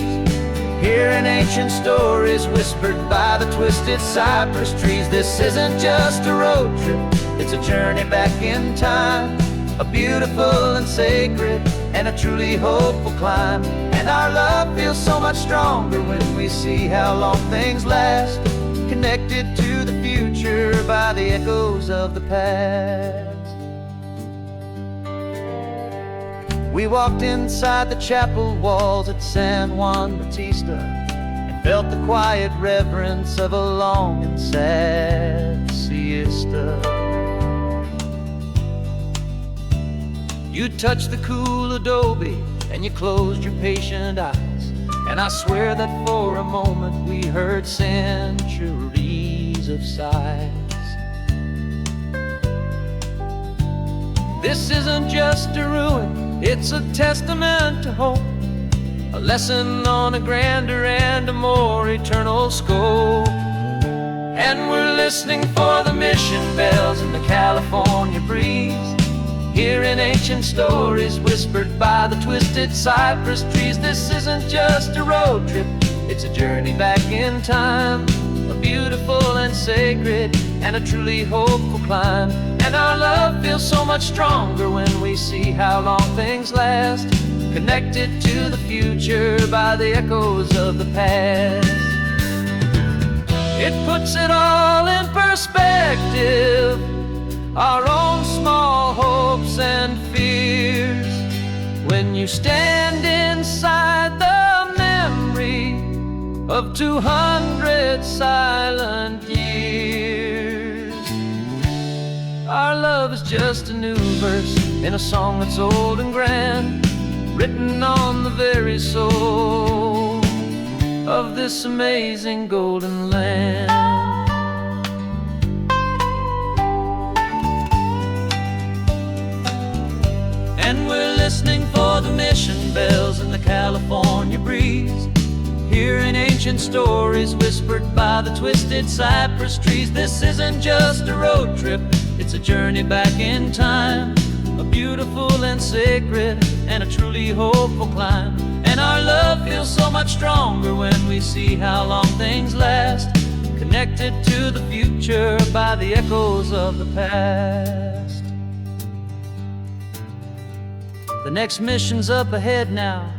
hearing ancient stories whispered by the twisted cypress trees. This isn't just a road trip, it's a journey back in time, a beautiful and sacred and a truly hopeful climb. And our love feels so much stronger when we see how long things last, connected to the future by the echoes of the past. We walked inside the chapel walls at San Juan Bautista and felt the quiet reverence of a long and sad siesta. You touched the cool adobe and you closed your patient eyes, and I swear that for a moment we heard centuries of sighs. This isn't just a ruin, it's a testament to hope, a lesson on a grander and a more eternal scope. And we're listening for the mission bells in the California breeze, hearing ancient stories whispered by the twisted cypress trees. This isn't just a road trip, it's a journey back in time, a beautiful and sacred and a truly hopeful climb. And our love feels so much stronger when we see how long things last, connected to the future by the echoes of the past. It puts it all in perspective, our own small hopes and fears, when you stand inside the memory of 200 silent years. Our love is just a new verse in a song that's old and grand, written on the very soul of this amazing golden land. And we're listening for the mission bells in the California breeze, hearing ancient stories whispered by the twisted cypress trees. This isn't just a road trip, it's a journey back in time, a beautiful and sacred and a truly hopeful climb. And our love feels so much stronger when we see how long things last, connected to the future by the echoes of the past. The next mission's up ahead now,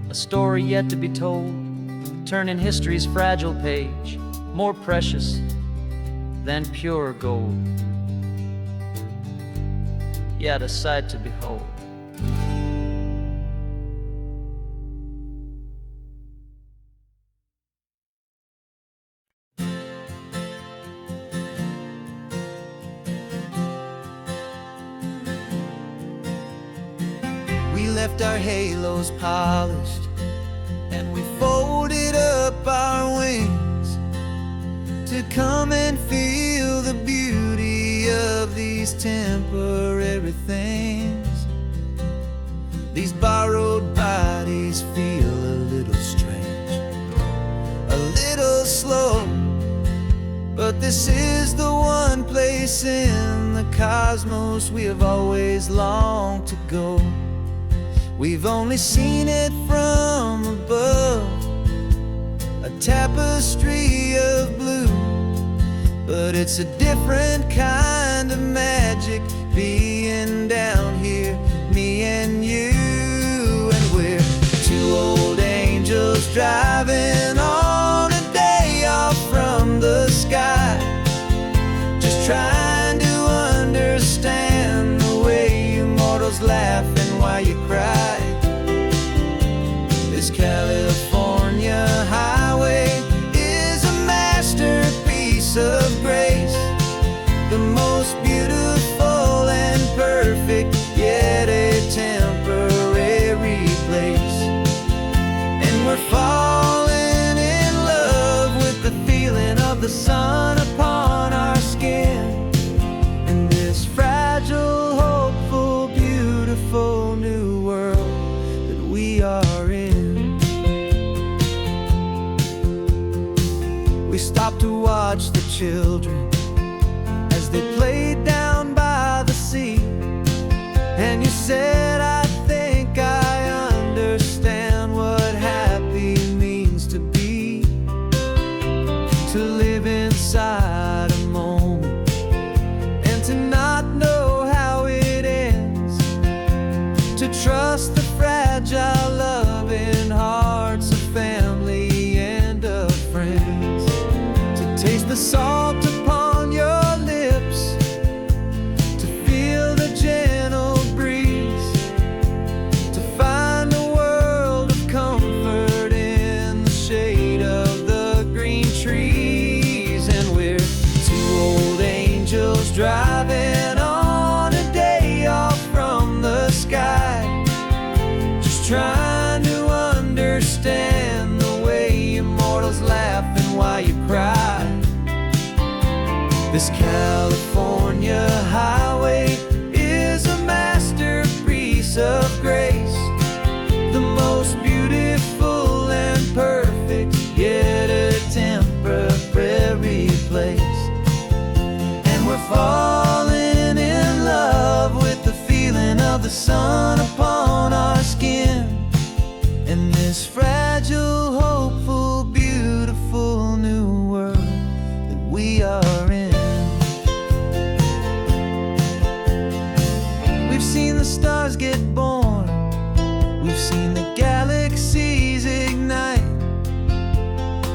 a story yet to be told, turning history's fragile page more precious than pure gold. Yet a sight to behold. We left our halos polished, and we folded up our wings these temporary things. These borrowed bodies feel a little strange, a little slow, but this is the one place in the cosmos we have always longed to go. We've only seen it from above, a tapestry of blue, but it's a different kind of magic being down here, me and you. And we're two old angels driving on a day off from the sky, just trying to understand the way you mortals laugh and why you cry. This California highway is a masterpiece of grace, the most beautiful and perfect, yet a temporary place. And we're falling in love with the feeling of the sun upon our skin, in this fragile, hopeful, beautiful new world that we are in. We stopped to watch the children as they played down by the sea, and you said, I think I understand what happy means to be, to live inside a moment and to not know how it ends, to trust the fragile loving hearts of family and of friends, to taste the salt upon your lips, to feel the gentle breeze, to find a world of comfort in the shade of the green trees. And we're two old angels driving on a day off from the sky, just trying to understand the way you mortals laugh and why you cry. This California highway is a masterpiece of grace, the most beautiful and perfect, yet a temporary place. And we're falling in love with the feeling of the sun upon our skin, in this fragile, hopeful, beautiful new world that we are in. We've seen the stars get born, we've seen the galaxies ignite,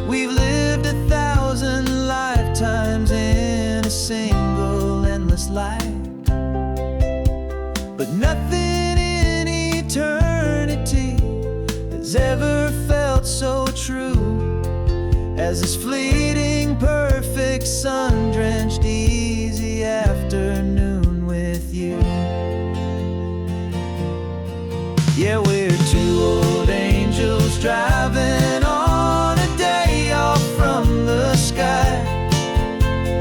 we've lived 1,000 lifetimes in a single endless life, but nothing in eternity has ever felt so true as this fleeting, perfect, sun-drenched, easy afternoon with you. Yeah, we're two old angels driving on a day off from the sky,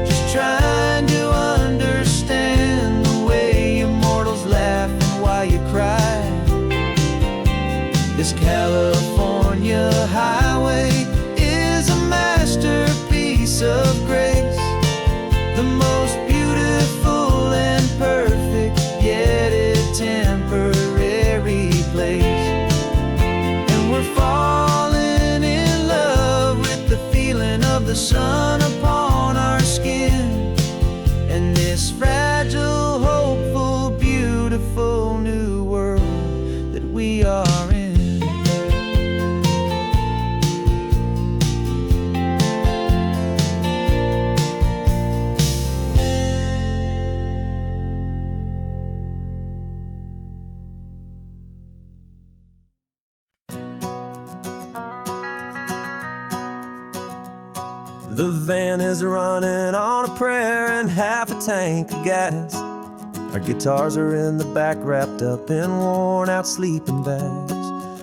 just trying to understand the way you mortals laugh and why you cry. This California highway is a masterpiece of grace, the most beautiful and perfect, yet a temporary place. And we're falling in love with the feeling of the sun upon our skin, and this fragile, hopeful, beautiful new world that we are in. The van is running on a prayer and half a tank of gas. Our guitars are in the back, wrapped up in worn-out sleeping bags.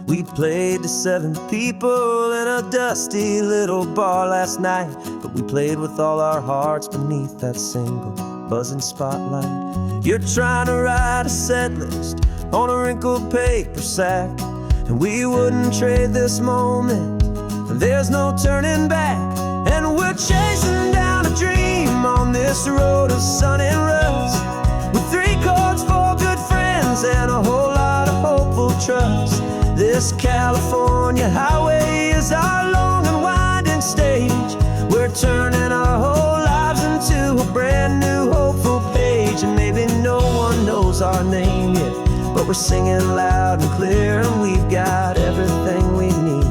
We played to 7 people in a dusty little bar last night, but we played with all our hearts beneath that single buzzing spotlight. You're trying to write a set list on a wrinkled paper sack, and we wouldn't trade this moment. There's no turning back, and we're chasing down a dream on this road of sun and rust, with 3 chords, 4 good friends, and a whole lot of hopeful trust. This California highway is our long and winding stage. We're turning our whole lives into a brand new hopeful page. And maybe no one knows our name yet, but we're singing loud and clear, and we've got everything we need,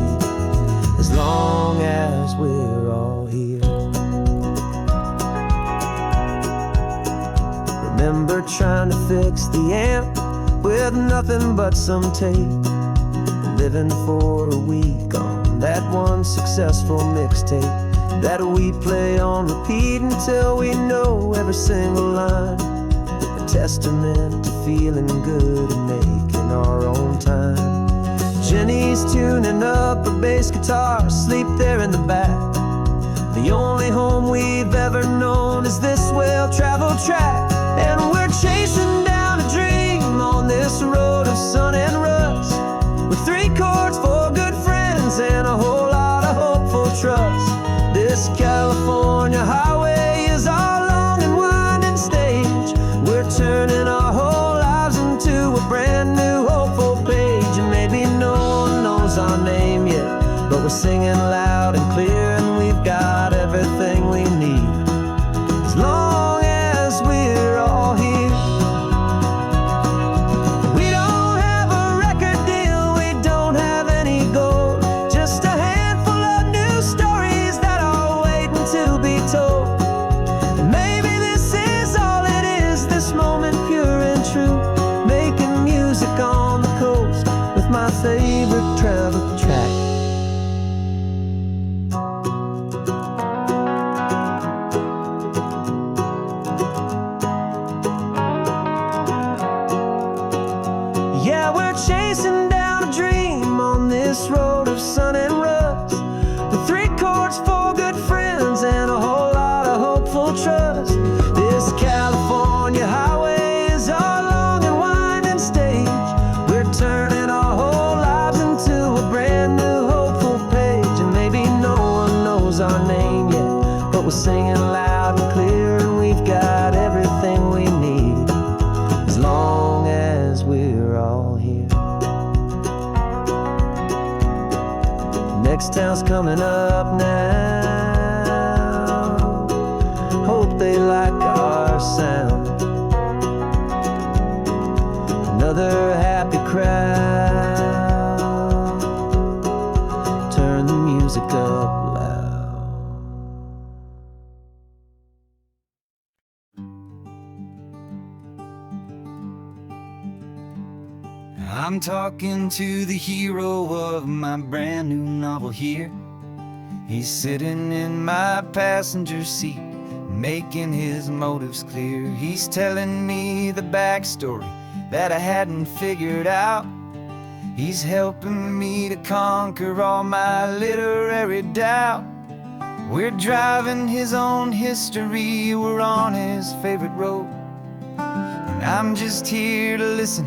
as long as we're all here. Remember trying to fix the amp with nothing but some tape, living for a week on that one successful mixtape that we play on repeat until we know every single line. A testament to feeling good and making our own time. Jenny's tuning up her bass guitar, asleep there in the back. The only home we've ever known is this well-traveled track, and we're chasing down a dream on this road of sun and rust, with 3 chords, 4 good friends, and a whole lot of hopeful trust. This California highway is our long and winding stage. We're turning our whole lives into a brand new hopeful page. And maybe no one knows our name yet, but we're singing loud and clear, and we've got everything we need, as long as we're all here. We don't have a record deal, we don't have any gold, just a handful of new stories that are waiting to be told. And maybe this is all it is, this moment pure and true, making music on the coast with my favorite travel track. Yeah, we're chasing down a dream on this road of sun and rust, with 3 chords, 4 good friends, and a whole lot of hopeful trust. This California highway is our long and winding stage. We're turning our whole lives into a brand new hopeful page. And maybe no one knows our name yet, but we're singing loud and clear, and we've got everything we need, as long as we're all here. Next town's coming up now, hope they like our sound. Another happy crowd, turn the music up loud. I'm talking to the hero of my brand new novel here. He's sitting in my passenger seat, making his motives clear. He's telling me the backstory that I hadn't figured out. He's helping me to conquer all my literary doubt. We're driving his own history, we're on his favorite road, and I'm just here to listen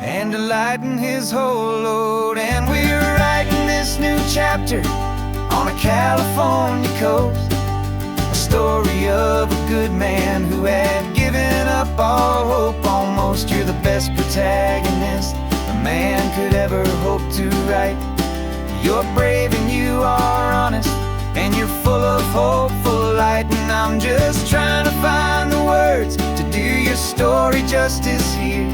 and to lighten his whole load. And we're writing this new chapter on a California coast, a story of a good man who had given up all hope almost. You're the best protagonist a man could ever hope to write. You're brave and you are honest, and you're full of hopeful light. And I'm just trying to find the words to do your story justice here,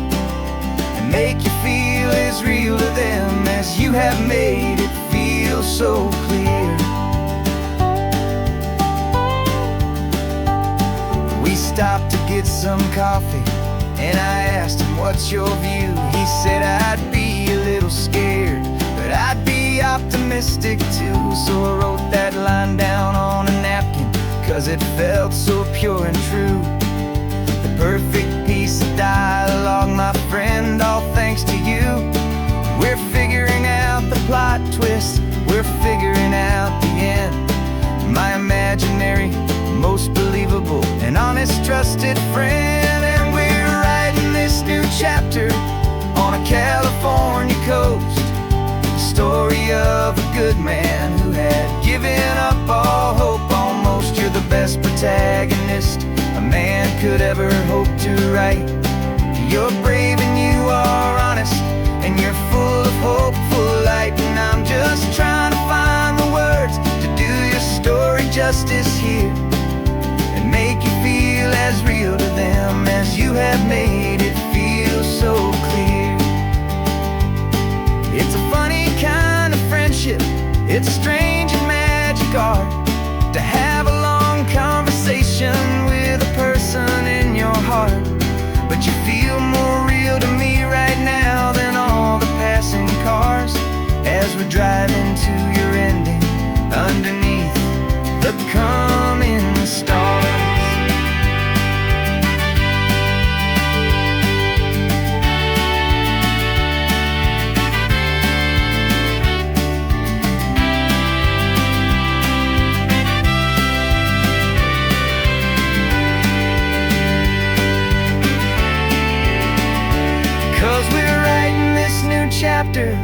make you feel as real to them as you have made it feel so clear. We stopped to get some coffee, and I asked him, what's your view? He said, I'd be a little scared, but I'd be optimistic too. So I wrote that line down on a napkin, 'cause it felt so pure and true. The perfect piece of dialogue, my friend, all thanks to you. We're figuring out the plot twist, we're figuring out the end. My imaginary, most believable, and an honest, trusted friend. And we're writing this new chapter on a California coast, the story of a good man who had given up all hope almost. You're the best protagonist a man could ever hope to write. You're brave and you are honest, and you're full of hopeful light. And I'm just trying to find the words to do your story justice here, and make you feel as real to them as you have made it feel so clear. It's a funny kind of friendship, it's strange and magic art to have a long conversation with a person in your heart. But you feel more real to me right now than all the passing cars, as we're driving to your ending underneath the coming stars. Chapter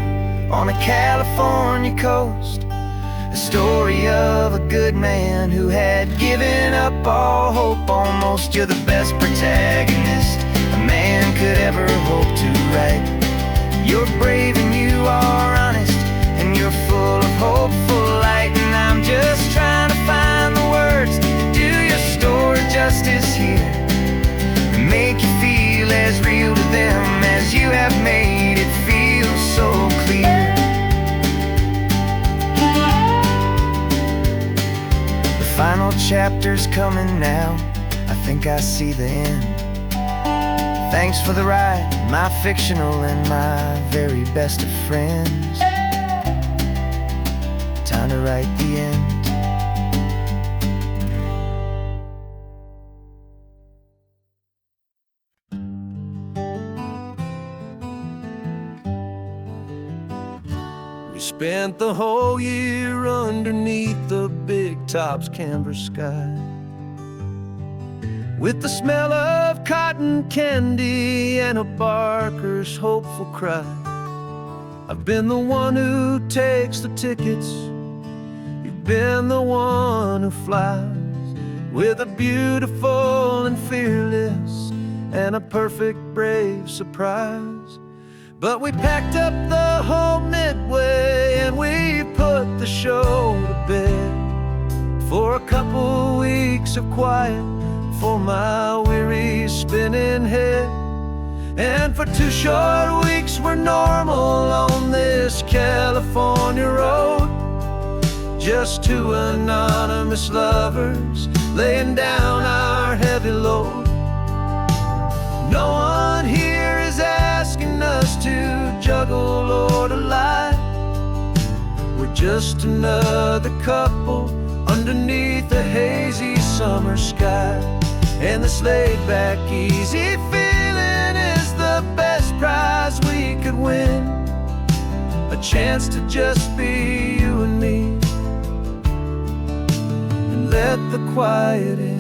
on a California coast, the story of a good man who had given up all hope almost. You're the best protagonist a man could ever hope to write. You're brave and you are honest, and you're full of hopeful light. And I'm just trying to find the words to do your story justice here, and make you feel as real to them as you have made it feel so clear. The final chapter's coming now, I think I see the end. Thanks for the ride, my fictional and my very best of friends. Time to write the end. Spent the whole year underneath the big top's canvas sky, with the smell of cotton candy and a barker's hopeful cry. I've been the one who takes the tickets, you've been the one who flies, with a beautiful and fearless and a perfect brave surprise. But we packed up the whole Midway and we put the show to bed, for a couple weeks of quiet for my weary spinning head. And for 2 short weeks we're normal on this California road, just 2 anonymous lovers laying down our heavy load. No one here is asking us to juggle or to lie. We're just another couple underneath a hazy summer sky. And this laid-back, easy feeling is the best prize we could win, a chance to just be you and me, and let the quiet in.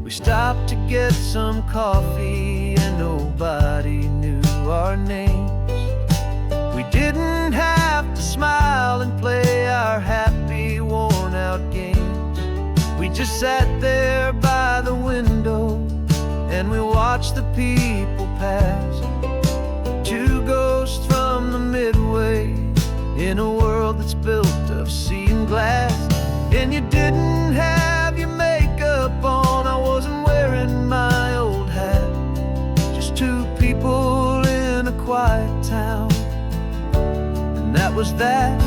We stopped to get some coffee and nobody knew our names. We didn't have to smile and play our happy, worn-out games. We just sat there by the window and we watched the people pass, 2 ghosts from the Midway in a world that's built of sea and glass. And you didn't have your makeup on, I wasn't wearing my old hat, just 2 people in a quiet town, and that was that.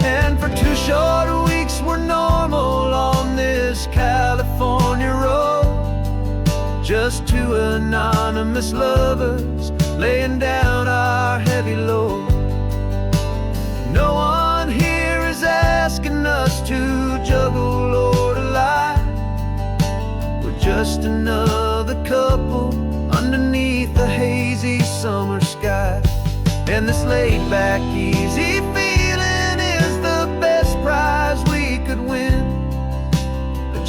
And for 2 short weeks we're normal on this California road, just 2 anonymous lovers laying down our heavy load. No one here is asking us to juggle or to lie. We're just another couple underneath the hazy summer sky. And this laid-back, easy feeling is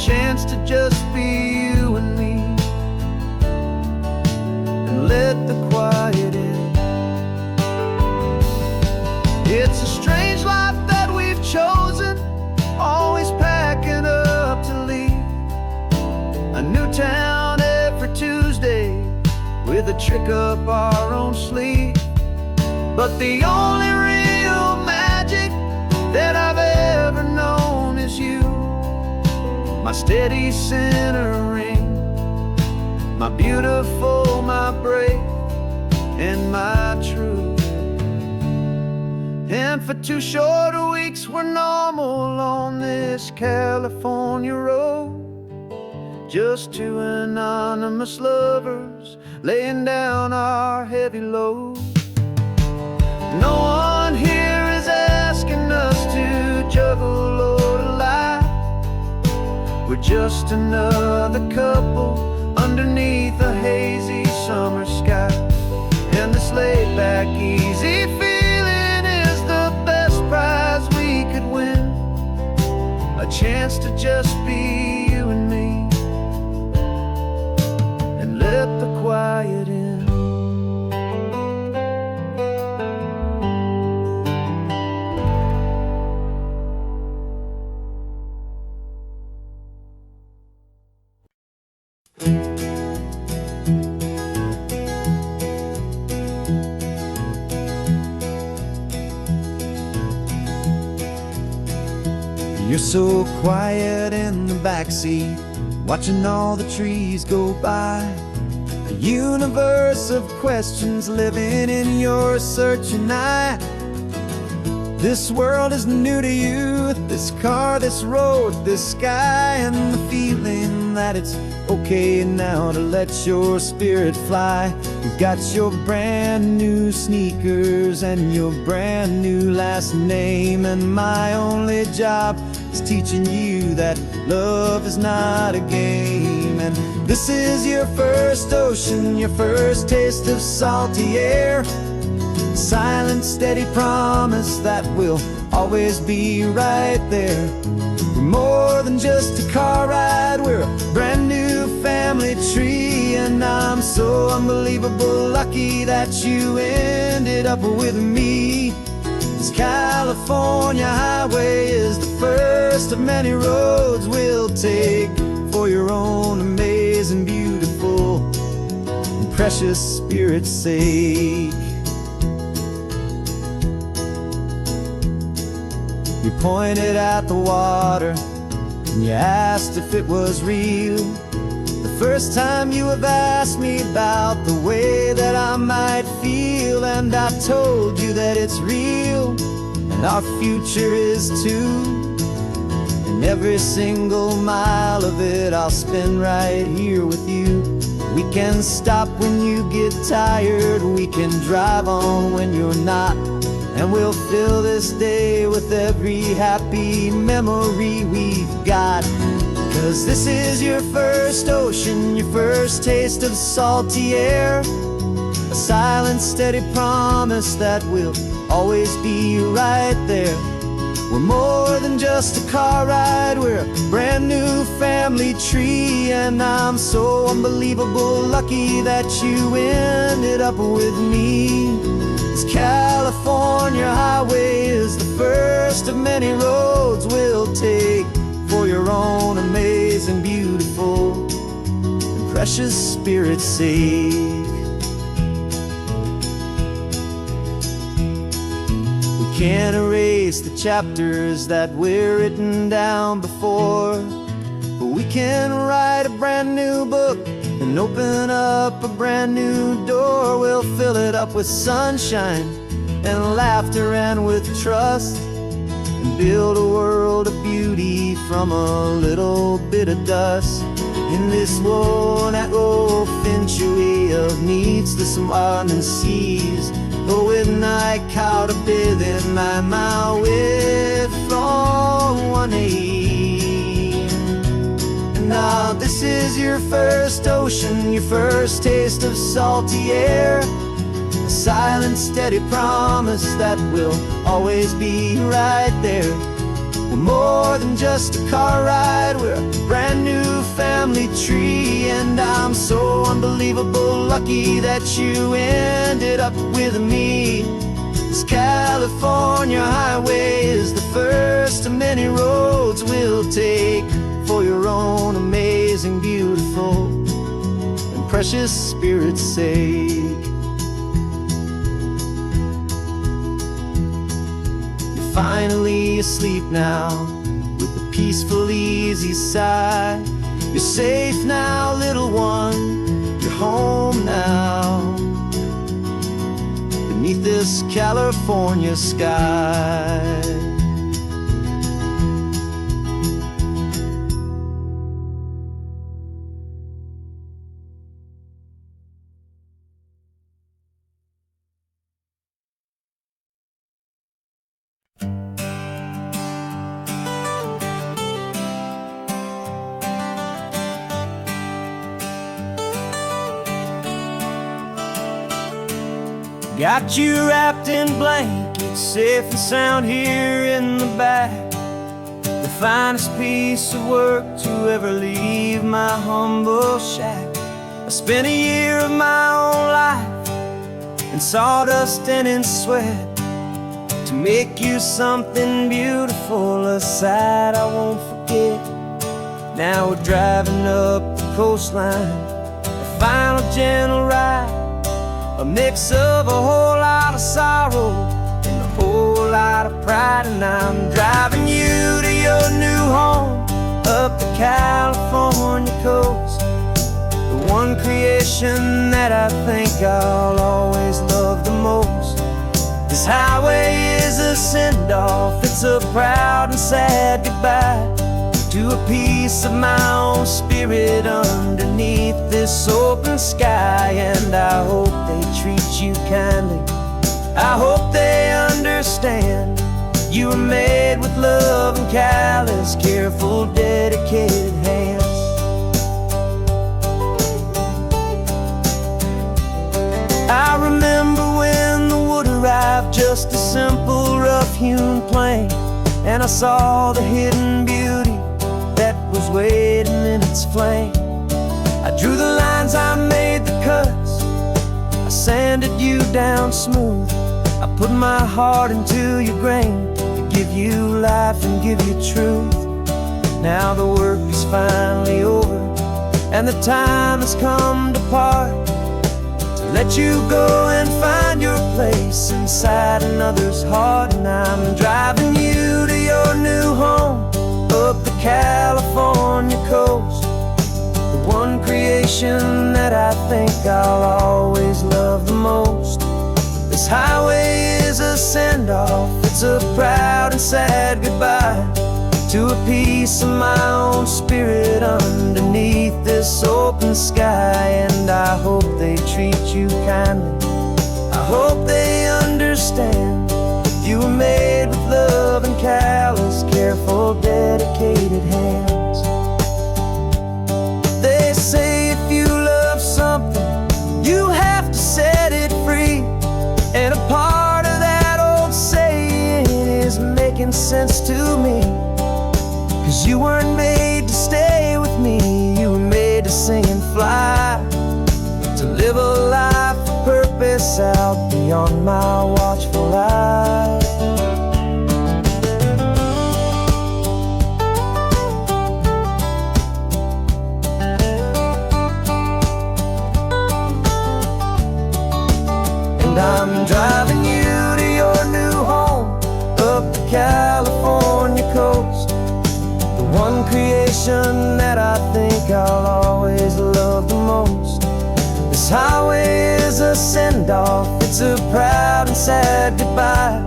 chance to just be you and me, and let the quiet in. It's a strange life that we've chosen, always packing up to leave. A new town every Tuesday, with a trick up our own sleeve. But the only real magic that I've ever known is you, my steady centering, my beautiful, my brave, and my true. And for 2 short weeks we're normal on this California road, just 2 anonymous lovers laying down our heavy load. No one here is asking us to juggle or to lie. We're just another couple underneath a hazy summer sky. And this laid back, easy feeling is the best prize we could win, a chance to just be you and me, and let the quiet in. You're so quiet in the backseat, watching all the trees go by. A universe of questions living in your searching eye. This world is new to you, this car, this road, this sky, and the feeling that it's okay now to let your spirit fly. You've got your brand new sneakers and your brand new last name, and my only job is teaching you that love is not a game. And this is your first ocean, your first taste of salty air, silent, steady promise that we'll always be right there. We're more than just a car ride, we're a brand new family tree. And I'm so unbelievable lucky that you ended up with me. This California highway is the first of many roads we'll take for your own amazing, beautiful, and precious spirit's sake. You pointed at the water and you asked if it was real. The first time you have asked me about the way that I might feel, and I told you that it's real and our future is too. And every single mile of it I'll spend right here with you. We can stop when you get tired, we can drive on when you're not, and we'll fill this day with every happy memory we've got. 'Cause this is your first ocean, your first taste of salty air, a silent, steady promise that we'll always be right there. We're more than just a car ride, we're a brand new family tree. And I'm so unbelievable lucky that you ended up with me. This California highway is the first of many roads we'll take for your own amazing, beautiful, and precious spirit's sake. We can't erase the chapters that were written down before, but we can write a brand new book and open up a brand new door. We'll fill it up with sunshine and laughter and with trust, and build a world of beauty from a little bit of dust. In this world that finchuí of needs the swanen seas, with night caught a bit in my with from one aim. And now this is your first ocean, your first taste of salty air, a silent, steady promise that we'll always be right there. We're more than just a car ride, we're a brand new family tree. And I'm so unbelievable lucky that you ended up with me. This California highway is the first of many roads we'll take for your own amazing, beautiful, and precious spirit's sake. You're finally asleep now with a peaceful, easy sigh. You're safe now, little one, you're home now, beneath this California sky. Got you wrapped in blankets, safe and sound here in the back. The finest piece of work to ever leave my humble shack. I spent a year of my own life in sawdust and in sweat to make you something beautiful, a sight I won't forget. Now we're driving up the coastline, a final gentle ride, a mix of a whole lot of sorrow and a whole lot of pride. And I'm driving you to your new home up the California coast, the one creation that I think I'll always love the most. This highway is a send-off, it's a proud and sad goodbye to a piece of my own spirit underneath this open sky. And I hope they treat you kindly, I hope they understand you were made with love and callous, careful, dedicated hands. I remember when the wood arrived, just a simple rough-hewn plank, and I saw the hidden beauty that was waiting in its flame. I drew the lines, I made the cuts, I sanded you down smooth. I put my heart into your grain to give you life and give you truth. Now the work is finally over and the time has come to part, to let you go and find your place inside another's heart. And I'm driving you to your new home up the California coast, the one creation that I think I'll always love the most. This highway is a send-off, it's a proud and sad goodbye to a piece of my own spirit underneath this open sky. And I hope they treat you kindly, I hope they understand you were made with love and callous, careful, dedicated hands. They say if you love something, you have to set it free. And a part of that old saying is making sense to me, 'cause you weren't made to stay with me, you were made to sing and fly, to live a life of purpose out beyond my watchful eye. I'm driving you to your new home up the California coast, the one creation that I think I'll always love the most. This highway is a send-off, it's a proud and sad goodbye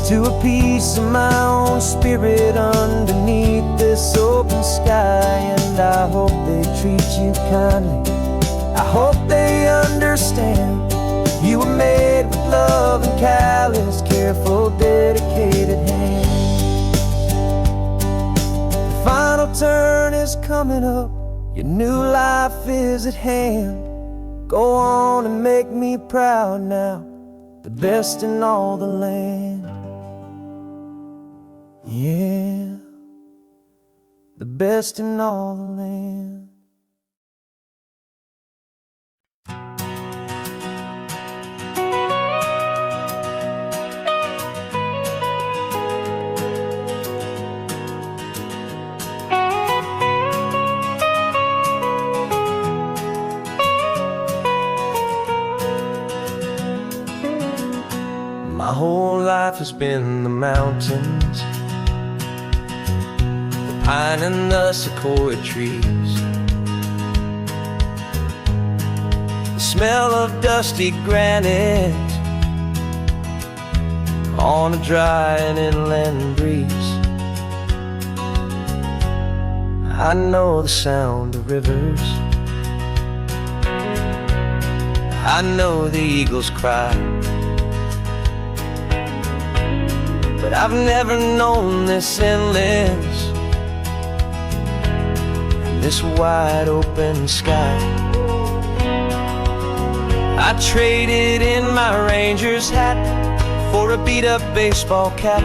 to a piece of my own spirit underneath this open sky. And I hope they treat you kindly, I hope they understand you were made with love and callous, careful, dedicated hands. The final turn is coming up, your new life is at hand. Go on and make me proud now, the best in all the land. Yeah. best in all the land. My whole life has been the mountains, the pine and the sequoia trees, the smell of dusty granite on a dry and inland breeze. I know the sound of rivers, I know the eagles cry, but I've never known this endless, this wide open sky. I traded in my Ranger's hat for a beat-up baseball cap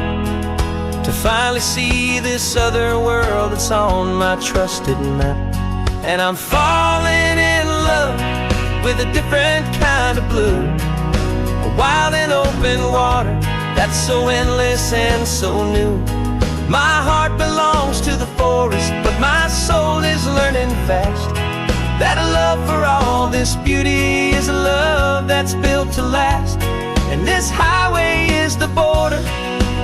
to finally see this other world that's on my trusted map. And I'm falling in love with a different kind of blue, a wild and open water that's so endless and so new. My heart belongs to the forest, but my soul is learning fast that a love for all this beauty is a love that's built to last. And this highway is the border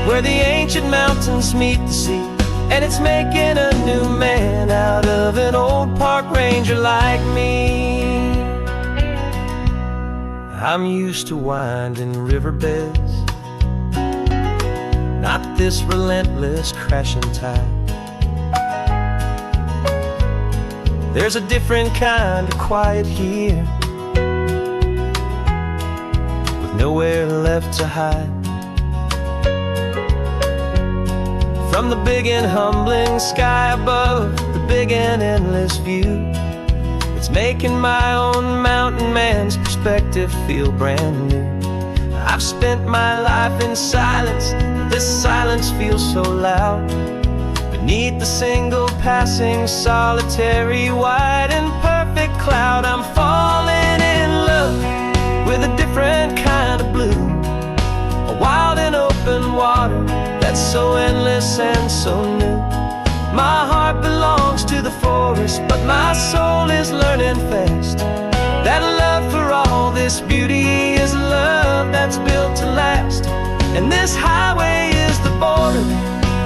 where the ancient mountains meet the sea, and it's making a new man out of an old park ranger like me. I'm used to winding riverbeds, not this relentless crashing tide. There's a different kind of quiet here, with nowhere left to hide. From the big and humbling sky above, the big and endless view, it's making my own mountain man's perspective feel brand new. I've spent my life in silence, this silence feels so loud. Beneath the single passing solitary white and perfect cloud, I'm falling in love with a different kind of blue, a wild and open water that's so endless and so new. My heart belongs to the forest, but my soul is learning fast that a love for all this beauty is a love that's built to last. And this highway is the border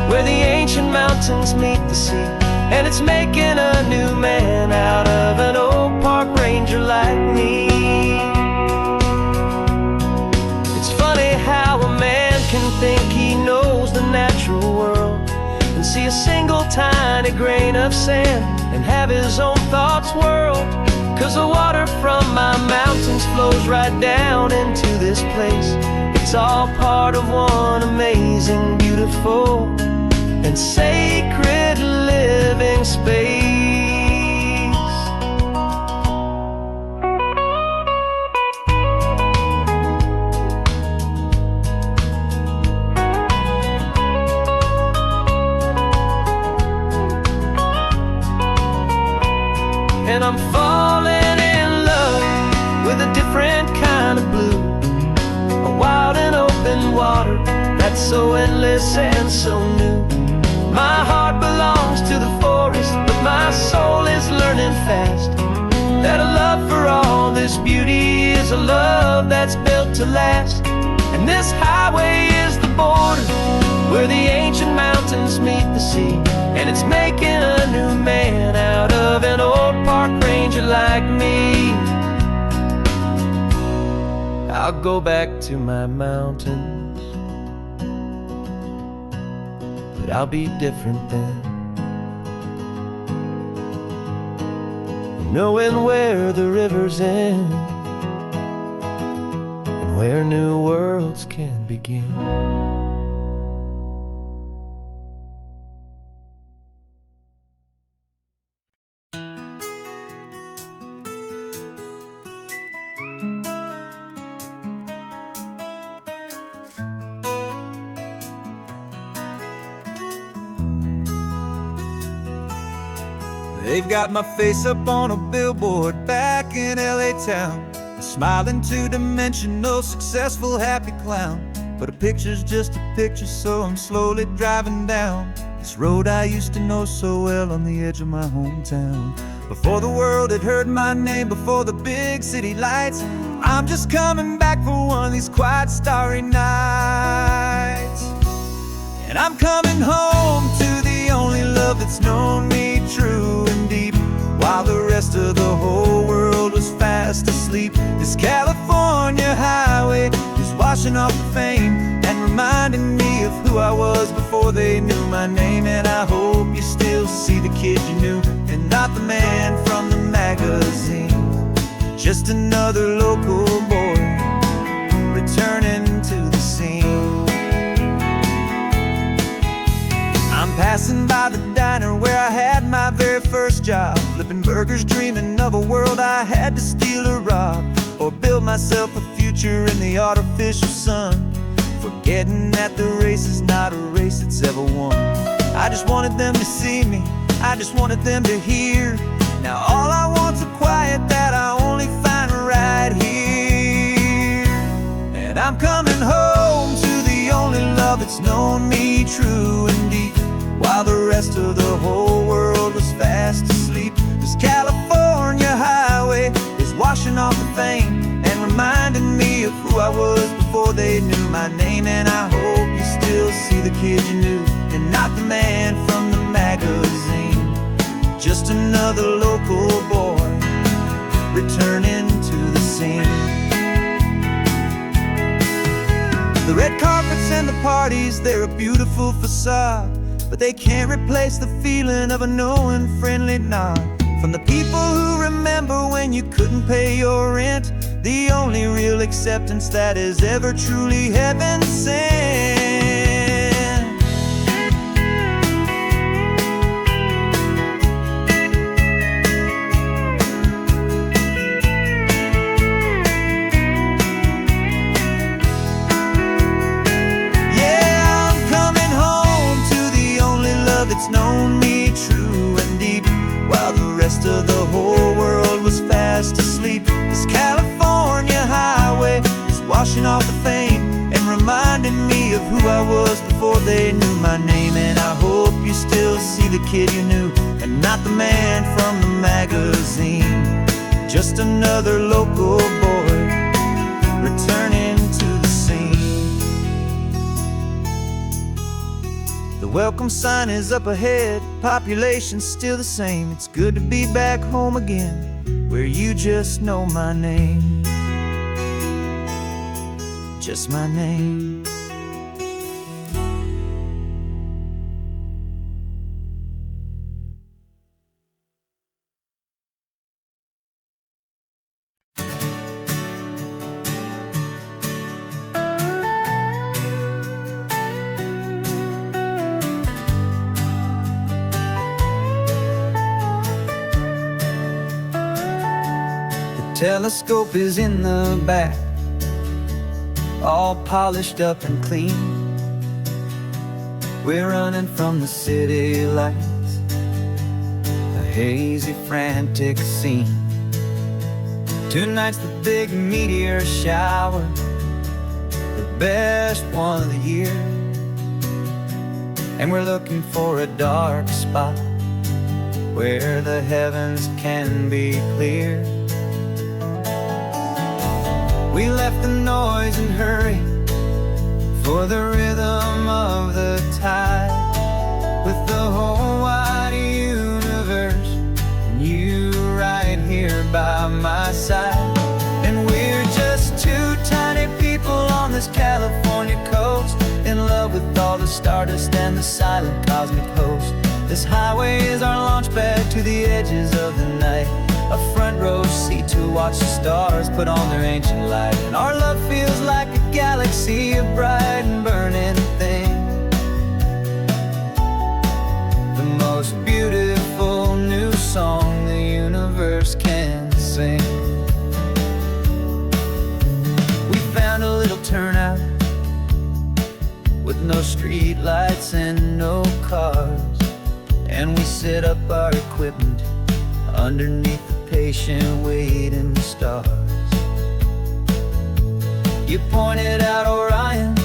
where the ancient mountains meet the sea, and it's making a new man out of an old park ranger like me. It's funny how a man can think he knows the natural world and see a single tiny grain of sand and have his own thoughts whirl. 'Cause the water from my mountains flows right down into this place. It's all part of one amazing, beautiful, and sacred living space. And I'm falling in love with a different kind of blue, a wild and open water that's so endless and so new. My heart belongs to the forest, but my soul is learning fast that a love for all this beauty is a love that's built to last. And this highway is the border where the ancient mountains meet the sea, and it's making a new man out of an old park ranger like me. I'll go back to my mountains, but I'll be different then, knowing where the rivers end and where new worlds can begin. They've got my face up on a billboard back in LA town, a smiling two-dimensional, successful, happy clown. But a picture's just a picture, so I'm slowly driving down this road I used to know so well on the edge of my hometown. Before the world had heard my name, before the big city lights, I'm just coming back for one of these quiet, starry nights. And I'm coming home to the only love that's known me true and deep, while the rest of the whole world was fast asleep. This California highway is washing off the fame and reminding me of who I was before they knew my name. And I hope you still see the kid you knew, and not the man from the magazine. Just another local boy returning to the scene. I'm passing by the diner where I had my very first job, flipping burgers, dreaming of a world I had to steal or rob, or build myself a future in the artificial sun, forgetting that the race is not a race that's ever won. I just wanted them to see me, I just wanted them to hear. Now all I want's a quiet that I only find right here. And I'm coming home to the only love that's known me true and deep, while the rest of the whole world was fast asleep. This California highway is washing off the fame and reminding me of who I was before they knew my name. And I hope you still see the kid you knew, and not the man from the magazine. Just another local boy returning to the scene. The red carpets and the parties, they're a beautiful facade, but they can't replace the feeling of a knowing, friendly nod from the people who remember when you couldn't pay your rent. The only real acceptance that is ever truly heaven sent. Yeah, I'm coming home to the only love that's known me true and deep, while the rest of the whole world was fast asleep. This California highway is washing off the fame and reminding me of who I was before they knew my name. And I hope you still see the kid you knew, and not the man from the magazine. Just another local boy returning to the scene. The welcome sign is up ahead, population's still the same. It's good to be back home again, where you just know my name. Just my name. Telescope is in the back, all polished up and clean. We're running from the city lights, a hazy, frantic scene. Tonight's the big meteor shower, the best one of the year. And we're looking for a dark spot where the heavens can be clear. We left the noise and hurry for the rhythm of the tide, with the whole wide universe and you right here by my side. And we're just two tiny people on this California coast, in love with all the stardust and the silent cosmic host. This highway is our launch pad to the edges of the night, a front row seat to watch the stars put on their ancient light. And our love feels like a galaxy of bright and burning things, the most beautiful new song the universe can sing. We found a little turnout with no street lights and no cars, and we set up our equipment underneath the patient waiting stars. You pointed out Orion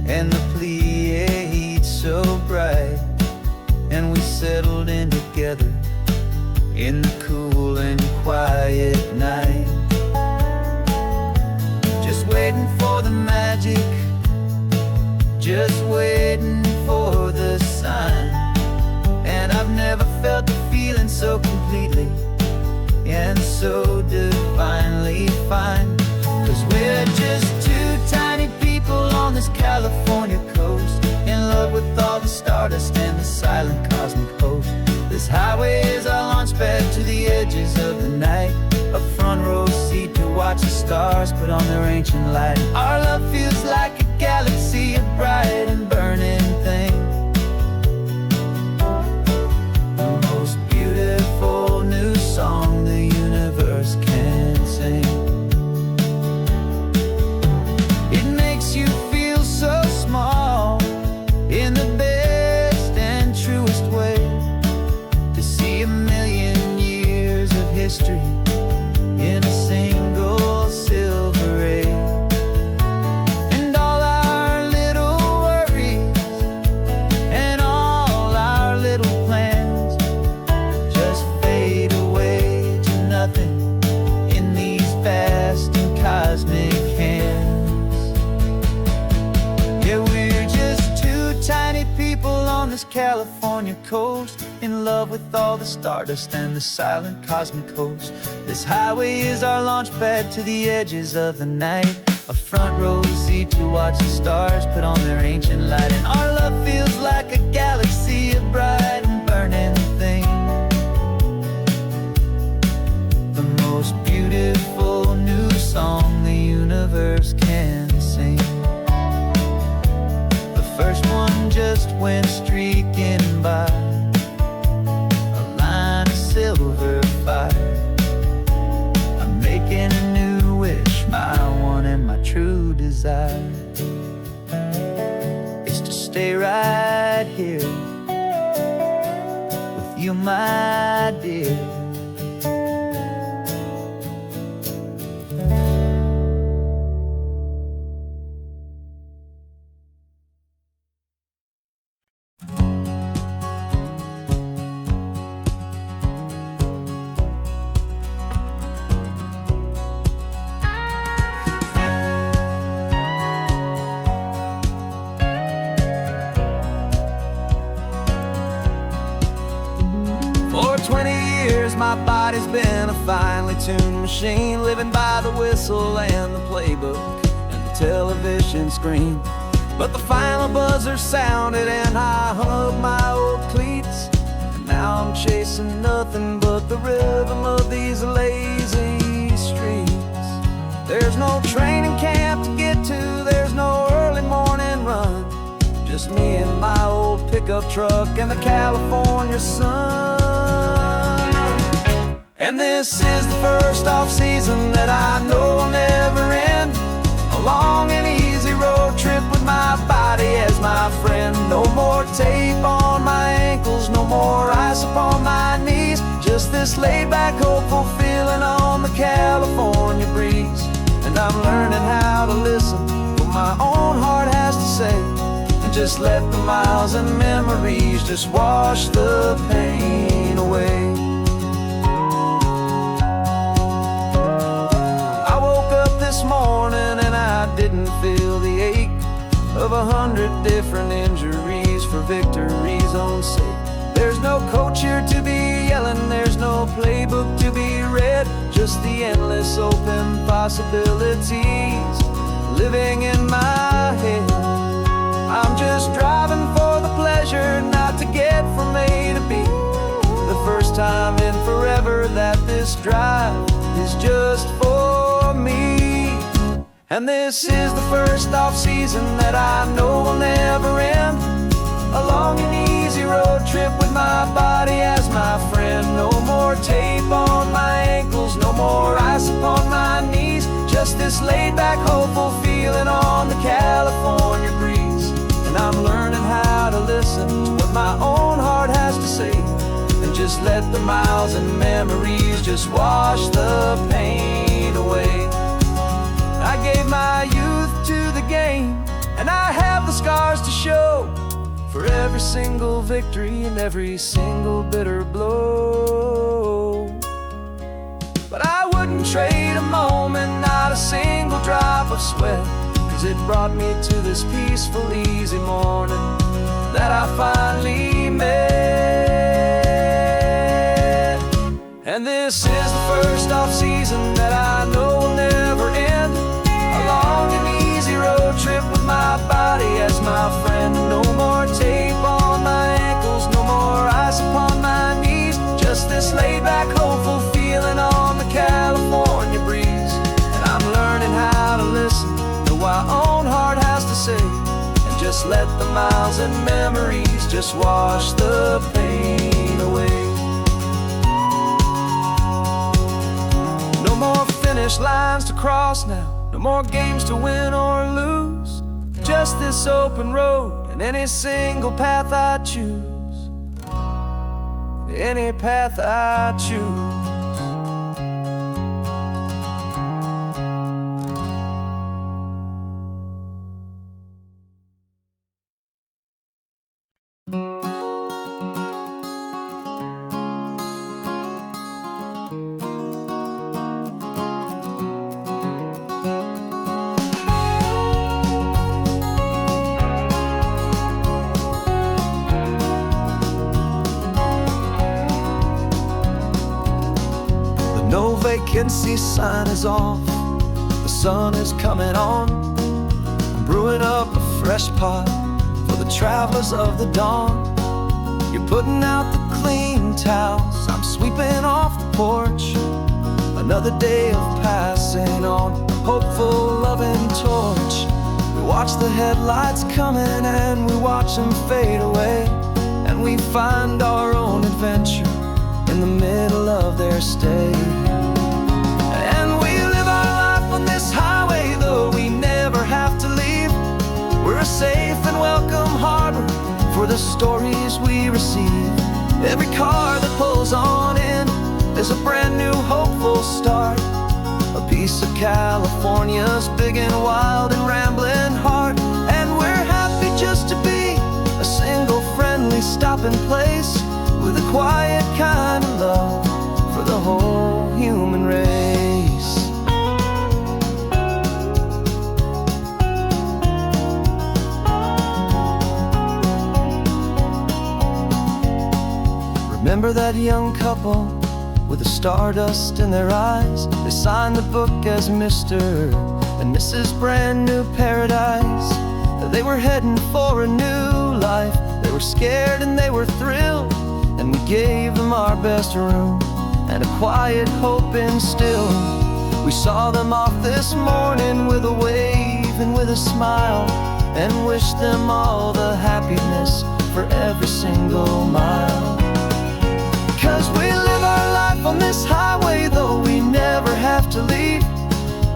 and the Pleiades so bright, and we settled in together in the cool and quiet night, just waiting for the magic, just waiting for the sign. And I've never felt the feeling so completely and so divinely fine. 'Cause we're just two tiny people on this California coast, in love with all the stardust and the silent cosmic host. This highway is our launch pad to the edges of the night, a front row seat to watch the stars put on their ancient light. Our love feels like a galaxy of bright and burning things, the most beautiful new song the universe can sing. It makes you feel so small in the best and truest way, to see a million years of history in a single silver ray. And all our little worries and all our little plans just fade away to nothing in these vast and cosmic hands. Yeah, we're just two tiny people on this California coast, in love with all the stardust and the silent cosmic host. This highway is our launch pad to the edges of the night, a front row seat to watch the stars put on their ancient light. And our love feels like a galaxy of bright and burning things, the most beautiful new song the universe can sing. The first one just went streaking by, a line of silver fire. I'm making a new wish, my one and my true desire is to stay right here with you, my dear. For 20 years my body's been a finely tuned machine, living by the whistle and the playbook and the television screen. But the final buzzer sounded and I hung up my old cleats, and now I'm chasing nothing but the rhythm of these lazy streets. There's no training camp to get to, there's no early morning run, just me and my old pickup truck and the California sun. And this is the first off-season that I know will never end, a long and easy road trip with my body as my friend. No more tape on my ankles, no more ice upon my knees, just this laid-back, hopeful feeling on the California breeze. And I'm learning how to listen to what my own heart has to say, and just let the miles and memories just wash the pain away. I woke up this morning and I didn't feel the ache of 100 different injuries for victory's own sake. There's no coach here to be yelling, there's no playbook to be read, just the endless open possibilities living in my head. I'm just driving for the pleasure, not to get from A to B. The first time in forever that this drive is just for me. And this is the first off-season that I know will never end, a long and easy road trip with my body as my friend. No more tape on my ankles, no more ice upon my knees, just this laid-back, hopeful feeling on the California breeze. And I'm learning how to listen to what my own heart has to say, and just let the miles smiles and memories just wash the pain away. I gave my youth to the game, and I have the scars to show for every single victory and every single bitter blow. But I wouldn't trade a moment, not a single drop of sweat, 'cause it brought me to this peaceful, easy morning that I finally met. And this is the first off-season that I know will never end. A long and easy road trip with my body as my friend. No more tape on my ankles, no more ice upon my knees. Just this laid-back, hopeful feeling on the California breeze. And I'm learning how to listen to what my own heart has to say, and just let the miles and memories just wash the pain away. No more finish lines to cross now, no more games to win or lose. Just this open road and any single path I choose. Any path I choose. No vacancy sign is off, the sun is coming on. I'm brewing up a fresh pot for the travelers of the dawn. You're putting out the clean towels, I'm sweeping off the porch. Another day of passing on, hopeful, loving torch. We watch the headlights coming and we watch them fade away, and we find our own adventure in the middle of their stay. And we live our life on this highway, though we never have to leave. We're a safe and welcome harbor for the stories we receive. Every car that pulls on in is a brand new hopeful start. A piece of California's big and wild and rambling heart. And we're happy just to be a single friendly stopping place, with a quiet kind of love for the whole human race. Remember that young couple with the stardust in their eyes? They signed the book as Mr. and Mrs. Brand New Paradise. They were heading for a new life. They were scared and they were thrilled, and we gave them our best room and a quiet hope instilled. We saw them off this morning with a wave and with a smile, and wished them all the happiness for every single mile. 'Cause we live our life on this highway, though we never have to leave.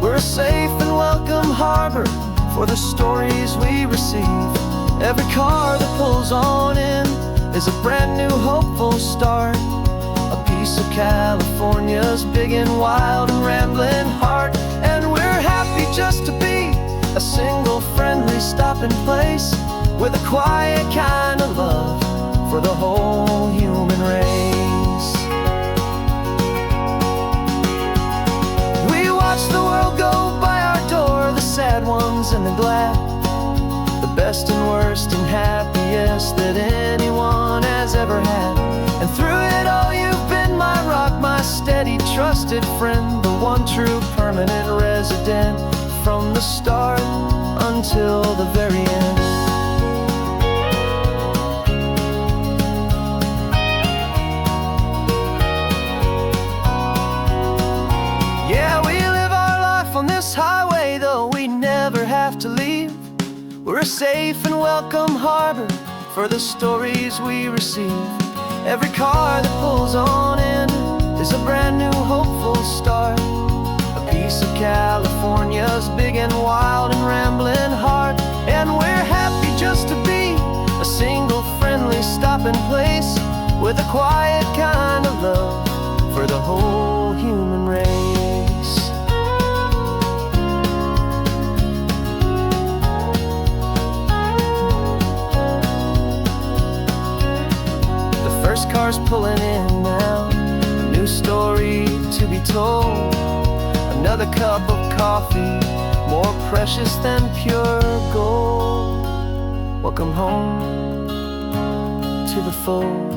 We're a safe and welcome harbor for the stories we receive. Every car that pulls on in is a brand new hopeful start. A piece of California's big and wild and rambling heart. And we're happy just to be a single friendly stopping place, with a quiet kind of love for the whole human race. We watch the world go by our door, the sad ones and the glad, the best and worst and happiest that anyone has ever had. And through it all you've been my rock, my steady, trusted friend, the one true permanent resident, from the start until the very end. Yeah, we live our life on this highway, though we never have to leave. We're a safe and welcome harbor for the stories we receive. Every car that pulls on in is a brand new hopeful start. A piece of California's big and wild and rambling heart. And we're happy just to be a single friendly stopping place, with a quiet kind of love for the whole human race. The first car's pulling in now, a new story to be told. Another cup of coffee, more precious than pure gold. Welcome home to the fold.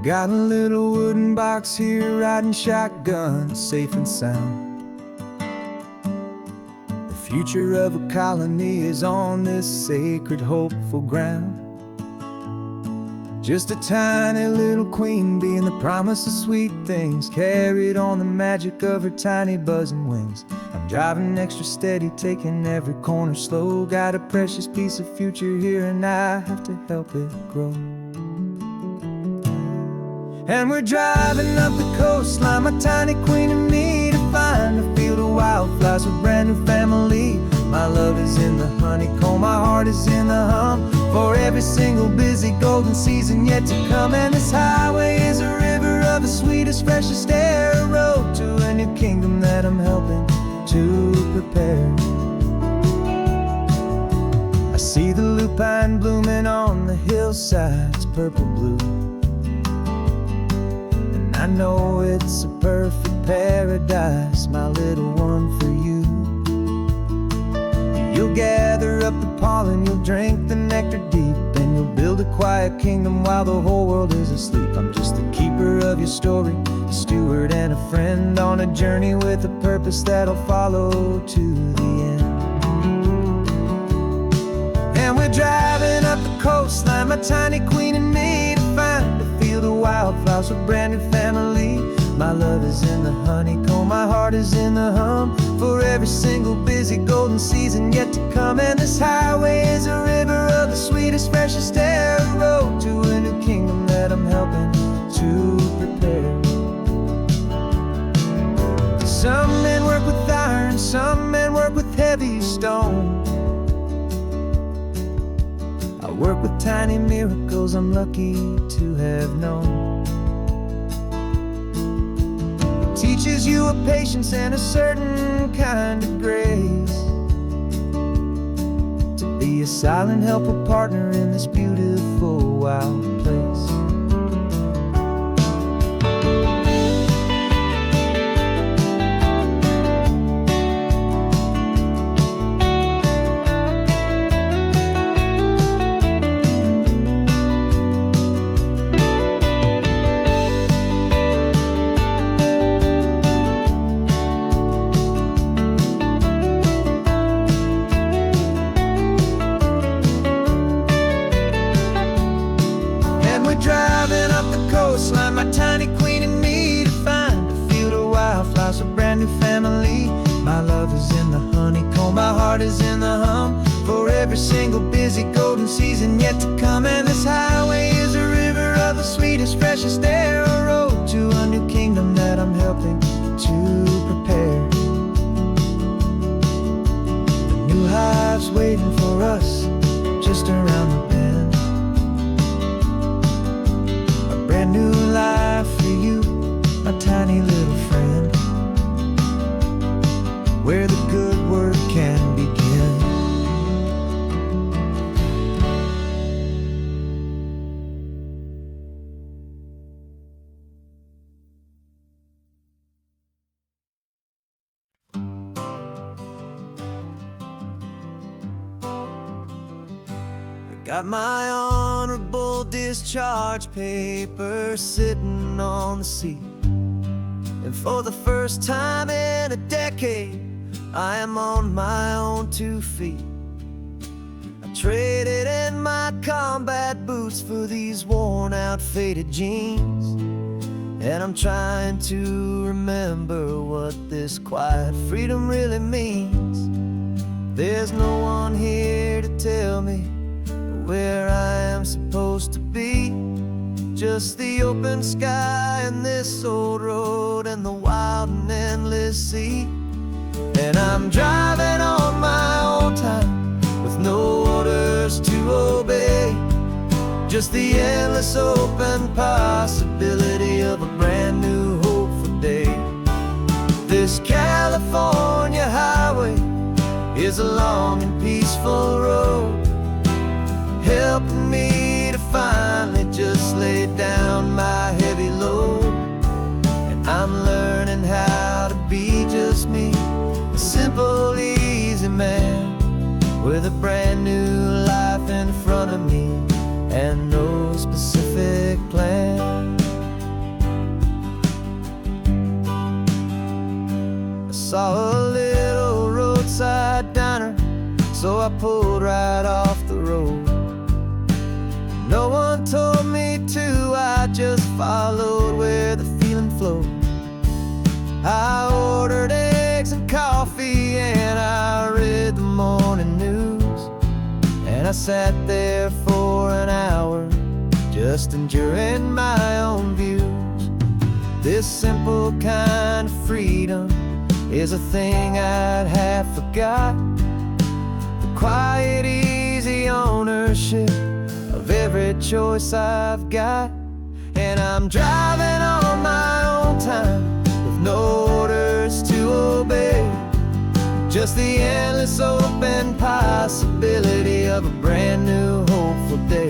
Got a little wooden box here, riding shotgun, safe and sound. The future of a colony is on this sacred, hopeful ground. Just a tiny little queen bee and the promise of sweet things, carried on the magic of her tiny buzzing wings. I'm driving extra steady, taking every corner slow. Got a precious piece of future here and I have to help it grow. And we're driving up the coastline, my tiny queen and me, to find a field of wildflowers with brand new family. My love is in the honeycomb, my heart is in the hum, for every single busy golden season yet to come. And this highway is a river of the sweetest, freshest air, a road to a new kingdom that I'm helping to prepare. I see the lupine blooming on the hillsides, purple blue. I know it's a perfect paradise, my little one, for you. You'll gather up the pollen, you'll drink the nectar deep, and you'll build a quiet kingdom while the whole world is asleep. I'm just the keeper of your story, a steward and a friend, on a journey with a purpose that'll follow to the end. And we're driving up the coastline, my tiny queen and me, to find a field of wildflowers with brand new family. My love is in the honeycomb, my heart is in the hum, for every single busy golden season yet to come. And this highway is a river of the sweetest, freshest air, a road to a new kingdom that I'm helping to prepare. Some men work with iron, some men work with heavy stone. I work with tiny miracles I'm lucky to have known. It teaches you a patience and a certain kind of grace, to be a silent helper partner in this beautiful wild place. Driving up the coastline, my tiny queen and me, to find a field of wildflowers, a brand new family. My love is in the honeycomb, my heart is in the hum, for every single busy golden season yet to come. And this highway is a river of the sweetest, freshest air, a road to a new kingdom that I'm helping to prepare. A new hive's waiting for us just around the bend. Brand new life for you, my tiny little friend, where the good work can begin. Got my honorable discharge paper sitting on the seat, and for the first time in a decade, I am on my own 2 feet. I traded in my combat boots for these worn out, faded jeans, and I'm trying to remember what this quiet freedom really means. There's no one here to tell me where I am supposed to be. Just the open sky and this old road and the wild and endless sea. And I'm driving on my own time with no orders to obey. Just the endless open possibility of a brand new hopeful day. This California highway is a long and peaceful road, helping me to finally just lay down my heavy load. And I'm learning how to be just me, a simple, easy man with a brand new life in front of me and no specific plan. I saw a little roadside diner, so I pulled right off the road. No one told me to, I just followed where the feeling flowed. I ordered eggs and coffee and I read the morning news. And I sat there for an hour, just enjoying my own views. This simple kind of freedom is a thing I'd have forgot. The quiet, easy ownership of every choice I've got. And I'm driving on my own time with no orders to obey. Just the endless open possibility of a brand new hopeful day.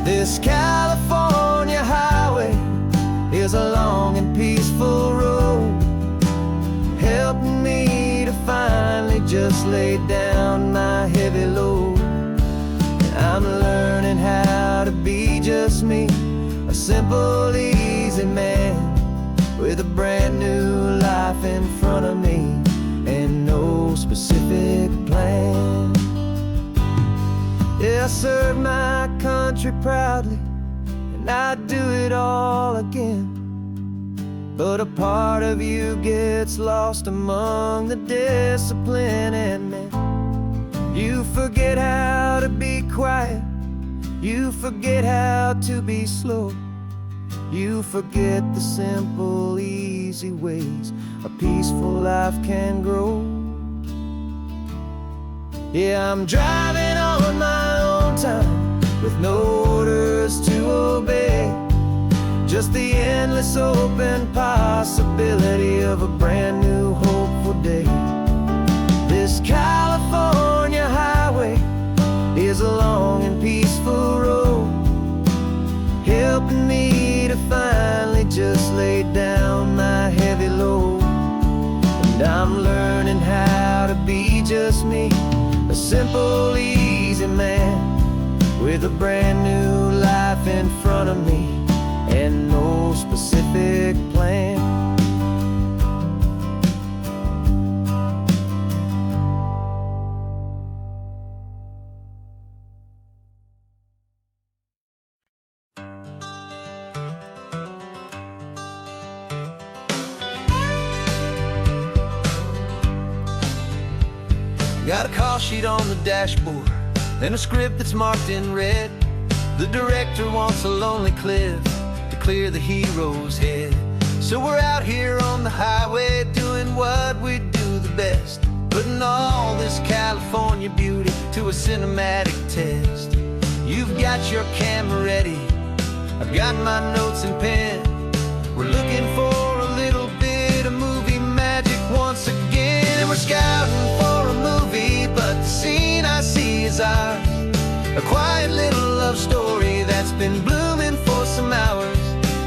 This California highway is a long and peaceful road, helping me to finally just lay down my heavy load. And I'm learning how to be just me, a simple, easy man with a brand new life in front of me and no specific plan. Yeah, I serve my country proudly and I'd do it all again. But a part of you gets lost among the discipline and men. You forget how to be quiet, you forget how to be slow. You forget the simple, easy ways a peaceful life can grow. Yeah, I'm driving on my own time with no orders to obey. Just the endless open possibility of a brand new hopeful day. This California highway is a long and peaceful road, helping me to finally just lay down my heavy load. And I'm learning how to be just me, a simple, easy man with a brand new life in front of me and no specific plan. Got a call sheet on the dashboard and a script that's marked in red. The director wants a lonely cliff to clear the hero's head. So we're out here on the highway doing what we do the best, putting all this California beauty to a cinematic test. You've got your camera ready, I've got my notes and pen. We're looking for a little bit of movie magic once again. And we're scouting for a movie, but the scene I see is ours. A quiet little love story that's been blooming for some hours.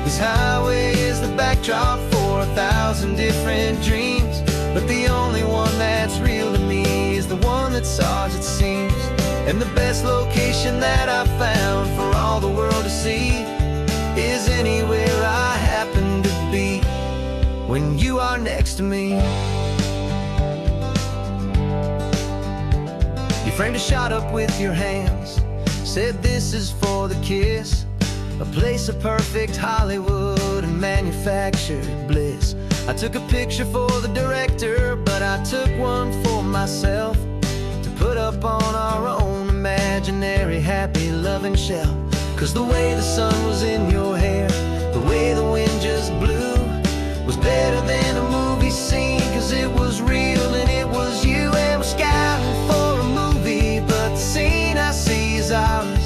This highway is the backdrop for 1,000 different dreams, but the only one that's real to me is the one that's ours, it seems. And the best location that I've found for all the world to see is anywhere I happen to be when you are next to me. You framed a shot up with your hands, said this is for the kiss, a place of perfect Hollywood and manufactured bliss. I took a picture for the director, but I took one for myself. put up on our own imaginary happy loving shell. 'Cause the way the sun was in your hair, the way the wind just blew, was better than a movie scene. 'Cause it was real and it was you, and we're scouting for a movie, but the scene I see is ours.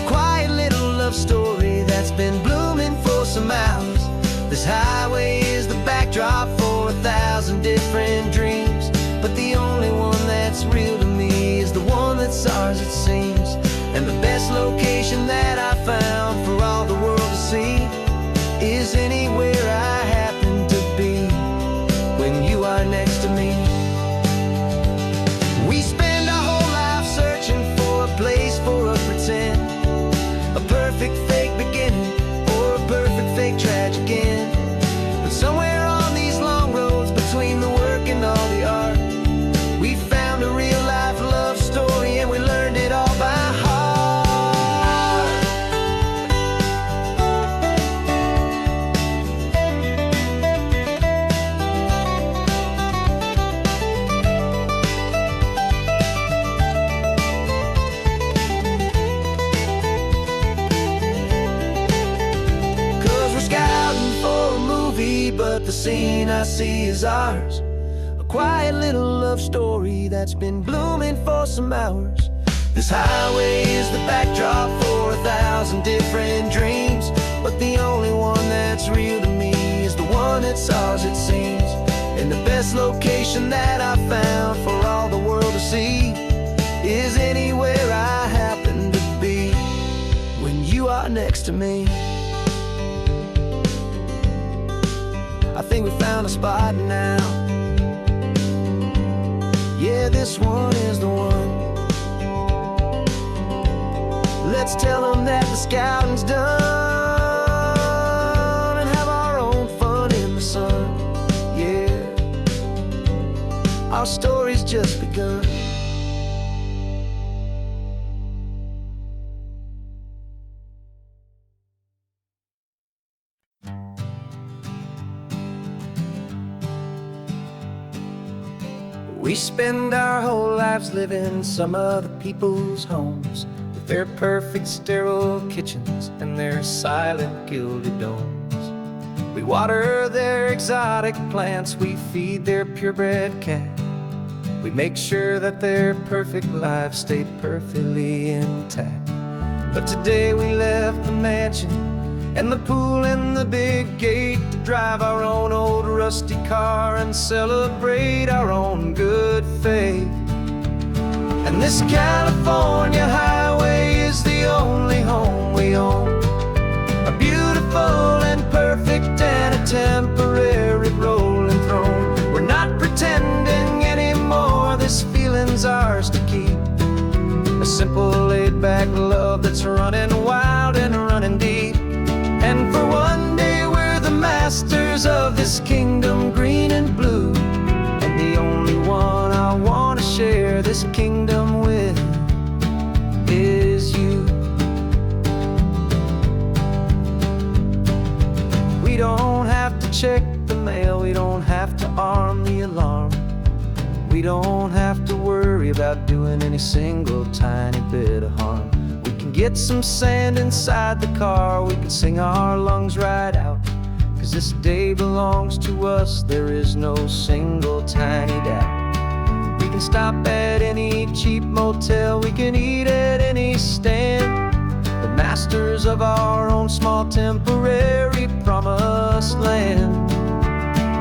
A quiet little love story that's been blooming for some hours. This highway is the backdrop for 1,000 different dreams, but the only one that's real to me is the one that's ours, it seems. And the best location that I found for all the world to see is anywhere I happen to be when you are next to me. We spend our whole life searching for a place for a pretend, a perfect fake beginning or a perfect fake tragic end. But somewhere on these long roads between the work and all the art, we found a real life love story, and we learned it all by heart. 'Cause we're scouting for a movie, but the scene I see is ours. A quiet little love story that's been blooming for some hours. This highway is the backdrop for 1,000 different dreams, but the only one that's real to me is the one that's ours, it seems. And the best location that I found for all the world to see is anywhere I happen to be when you are next to me. I think we found a spot now. Yeah, this one is the one. Let's tell them that the scouting's done and have our own fun in the sun. Yeah, our story's just begun. We spend our whole lives living some other people's homes, with their perfect sterile kitchens and their silent gilded domes. We water their exotic plants, we feed their purebred cat. We make sure that their perfect lives stay perfectly intact. But today we left the mansion and the pool and the big gate to drive our own old rusty car and celebrate our own good faith. And this California highway is the only home we own, a beautiful and perfect and a temporary rolling throne. We're not pretending anymore, this feeling's ours to keep. A simple laid-back love that's running wild and running deep. And for one day we're the masters of this kingdom green and blue, and the only one I want to share this kingdom with is you. We don't have to check the mail, we don't have to arm the alarm. We don't have to worry about doing any single tiny bit of harm. We can get some sand inside the car, we can sing our lungs right out. 'Cause this day belongs to us, there is no single tiny doubt. We can stop at any cheap motel, we can eat at any stand, the masters of our own small temporary promised land.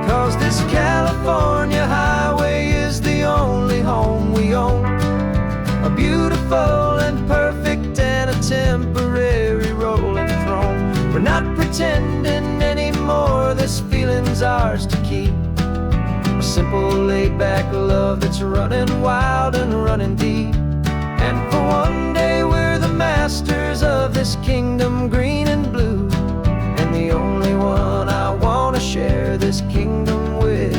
'Cause this California highway is the only home we own, a beautiful and perfect and a temporary rolling throne. We're not pretending anymore, this feeling's ours to keep. A simple laid-back love that's running wild and running deep. And for one day we're the masters of this kingdom green and blue, and the only one I want to share this kingdom with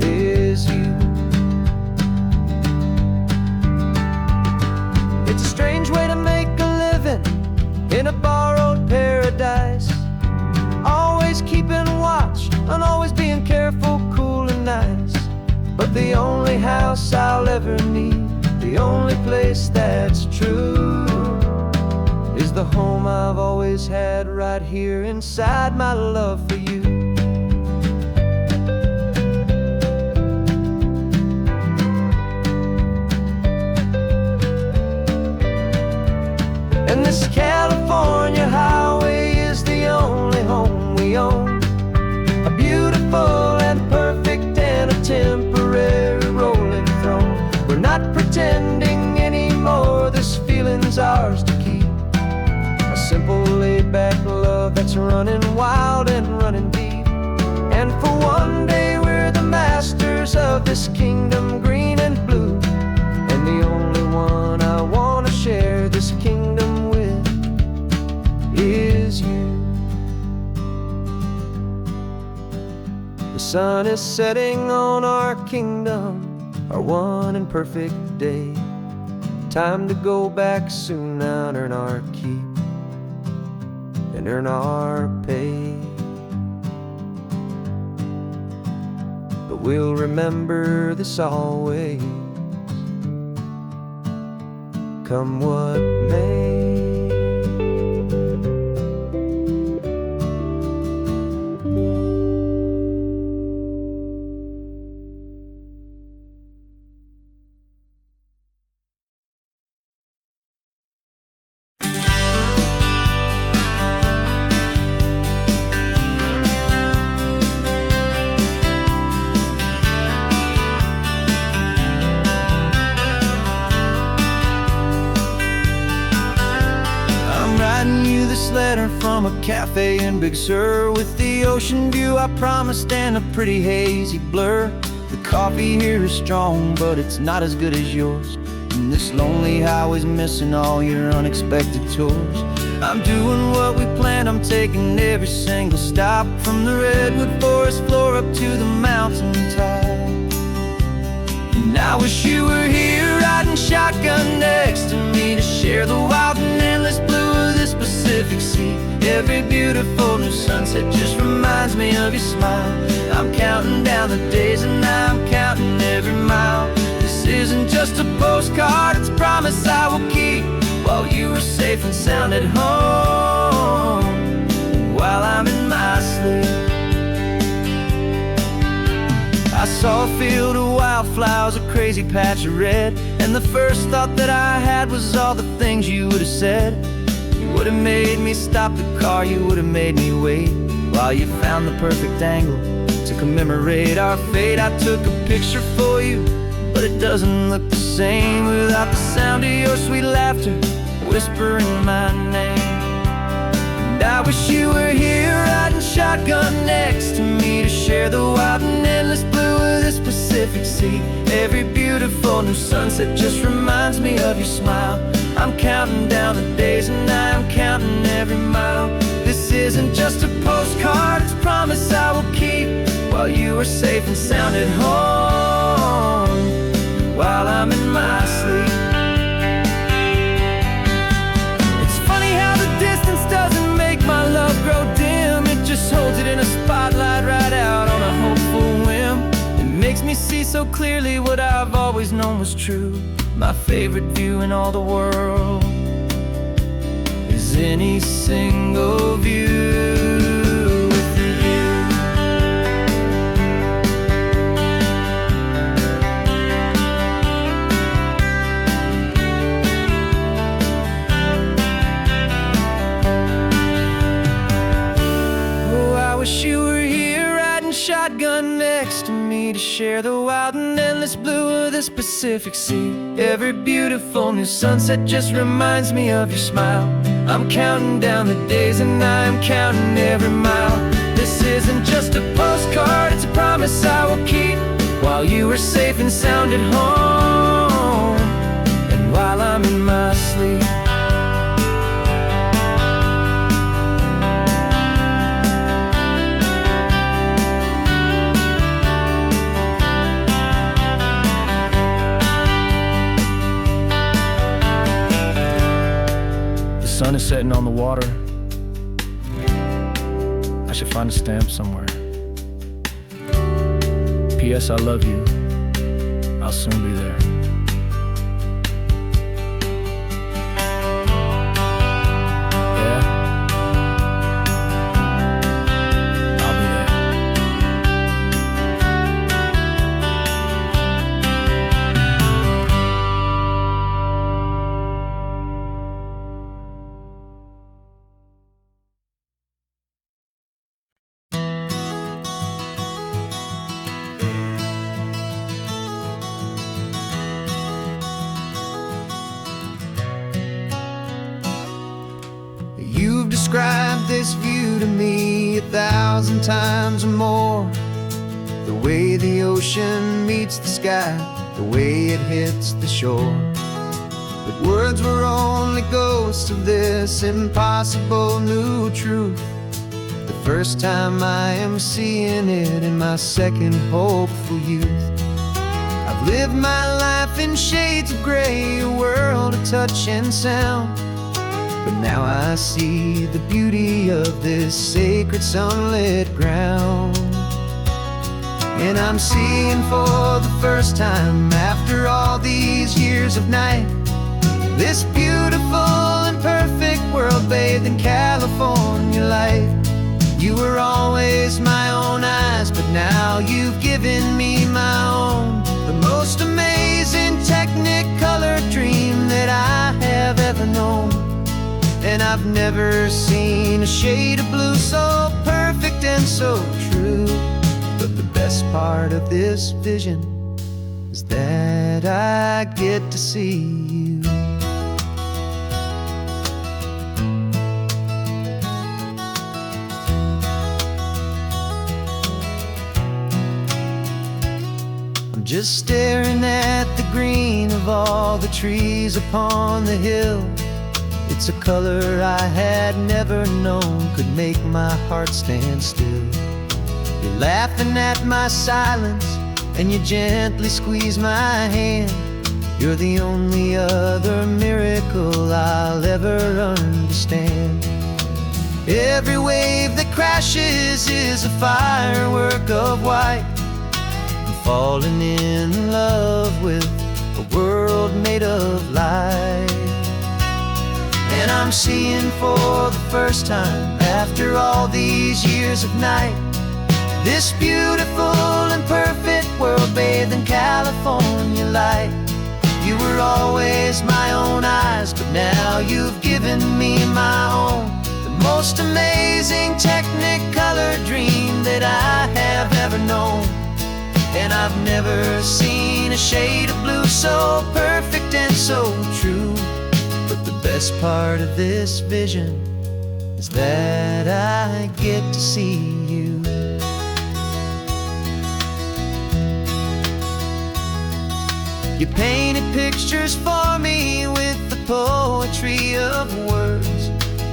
is you. It's a strange way to make a living in a borrowed paradise, always keeping watch and always being careful, cool and nice. But But the only house I'll ever need, the only place that's true, is the home I've always had right here inside my love for you. And this California highway is the only home we own, a beautiful and perfect and a temporary rolling throne. We're not pretending anymore, this feeling's ours to keep, a simple laid-back love that's running wild and running deep. And for one day we're the masters of this kingdom green and blue, and the only one I want to share this kingdom with is you. The sun is setting on our kingdom, our one and perfect day. Time to go back soon now and earn our keep and earn our pay. But we'll remember this always, come what may. Letter from a cafe in Big Sur, with the ocean view I promised and a pretty hazy blur. The coffee here is strong, but it's not as good as yours, and this lonely highway's missing all your unexpected tours. I'm doing what we planned, I'm taking every single stop, from the redwood forest floor up to the mountain top. And I wish you were here riding shotgun next to me to share the wild and endless blue of this Pacific Sea. Every beautiful new sunset just reminds me of your smile. I'm counting down the days and I'm counting every mile. This isn't just a postcard, it's a promise I will keep, while you are safe and sound at home, while I'm in my sleep. I saw a field of wildflowers, a crazy patch of red, and the first thought that I had was all the things you would have said. You would have made me stop the car, you would have made me wait, while you found the perfect angle to commemorate our fate. I took a picture for you, but it doesn't look the same without the sound of your sweet laughter whispering my name. And I wish you were here riding shotgun next to me to share the wild and endless blue of this Pacific Sea. Every beautiful new sunset just reminds me of your smile. I'm counting down the days and I'm counting every mile. This isn't just a postcard, it's a promise I will keep, while you are safe and sound at home, while I'm in my sleep. It's funny how the distance doesn't make my love grow dim, it just holds it in a spotlight right out on a hopeful whim. It makes me see so clearly what I've always known was true. My favorite view in all the world is any single view with you. Oh, I wish you were here riding shotgun next to me to share the wild and endless blue of this Pacific Sea. Every beautiful new sunset just reminds me of your smile. I'm counting down the days and I'm counting every mile. This isn't just a postcard, it's a promise I will keep, while you are safe and sound at home, and while I'm in my sleep. The sun is setting on the water. I should find a stamp somewhere. P.S. I love you. I'll soon be there. Yeah, I'll be there. You've described this view to me 1,000 times or more. The way the ocean meets the sky, the way it hits the shore. But words were only ghosts of this impossible new truth. The first time I am seeing it in my second hopeful youth. I've lived my life in shades of gray, a world of touch and sound. But now I see the beauty of this sacred sunlit ground. And I'm seeing for the first time, after all these years of night, this beautiful and perfect world bathed in California light. You were always my own eyes, but now you've given me my own. The most amazing technicolor dream that I have ever known. And I've never seen a shade of blue so perfect and so true. But the best part of this vision is that I get to see you. I'm just staring at the green of all the trees upon the hill. It's a color I had never known could make my heart stand still. You're laughing at my silence, and you gently squeeze my hand. You're the only other miracle I'll ever understand. Every wave that crashes is a firework of white. I'm falling in love with a world made of light. And I'm seeing for the first time, after all these years of night, this beautiful and perfect world bathed in California light. You were always my own eyes, but now you've given me my own. The most amazing technicolor dream that I have ever known. And I've never seen a shade of blue so perfect and so true. But the best part of this vision is that I get to see you. You painted pictures for me with the poetry of words,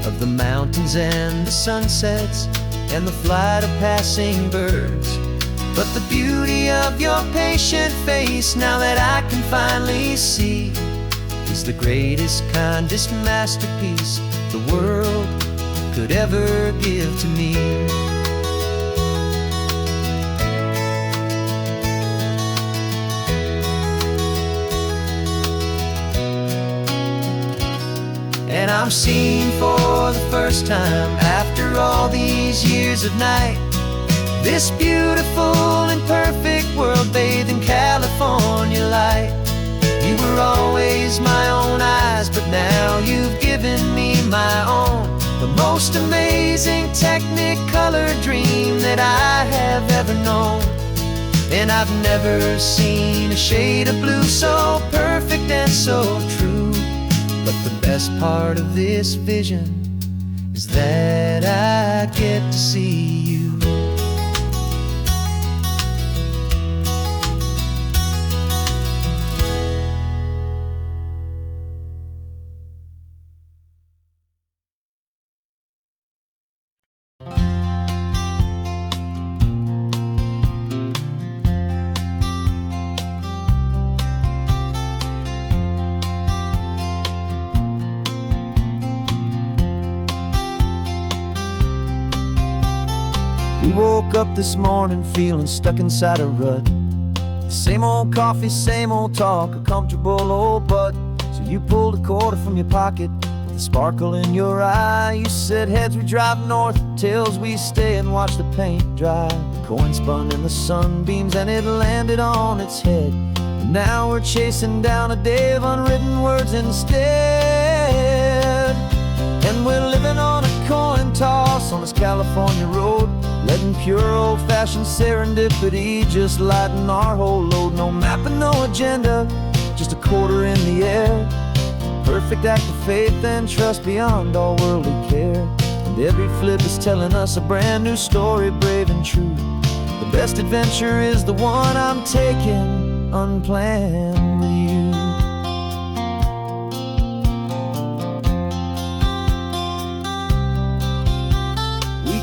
of the mountains and the sunsets and the flight of passing birds. But the beauty of your patient face, now that I can finally see, is the greatest, kindest masterpiece the world could ever give to me. And I'm seeing for the first time, after all these years of night, this beautiful and perfect world bathed in California light. You were always my own eyes, but now you've given me my own. The most amazing technicolor dream that I have ever known. And I've never seen a shade of blue so perfect and so true. But the best part of this vision is that I get to see you. We woke up this morning feeling stuck inside a rut. Same old coffee, same old talk, a comfortable old butt. So you pulled a quarter from your pocket with a sparkle in your eye. You said heads we drive north, tails we stay and watch the paint dry. The coin spun in the sunbeams and it landed on its head. And now we're chasing down a day of unwritten words instead. And we're living on a coin toss on this California road, letting pure old-fashioned serendipity just lighten our whole load. No map and no agenda, just a quarter in the air. Perfect act of faith and trust beyond all worldly care. And every flip is telling us a brand new story, brave and true. The best adventure is the one I'm taking unplanned with you.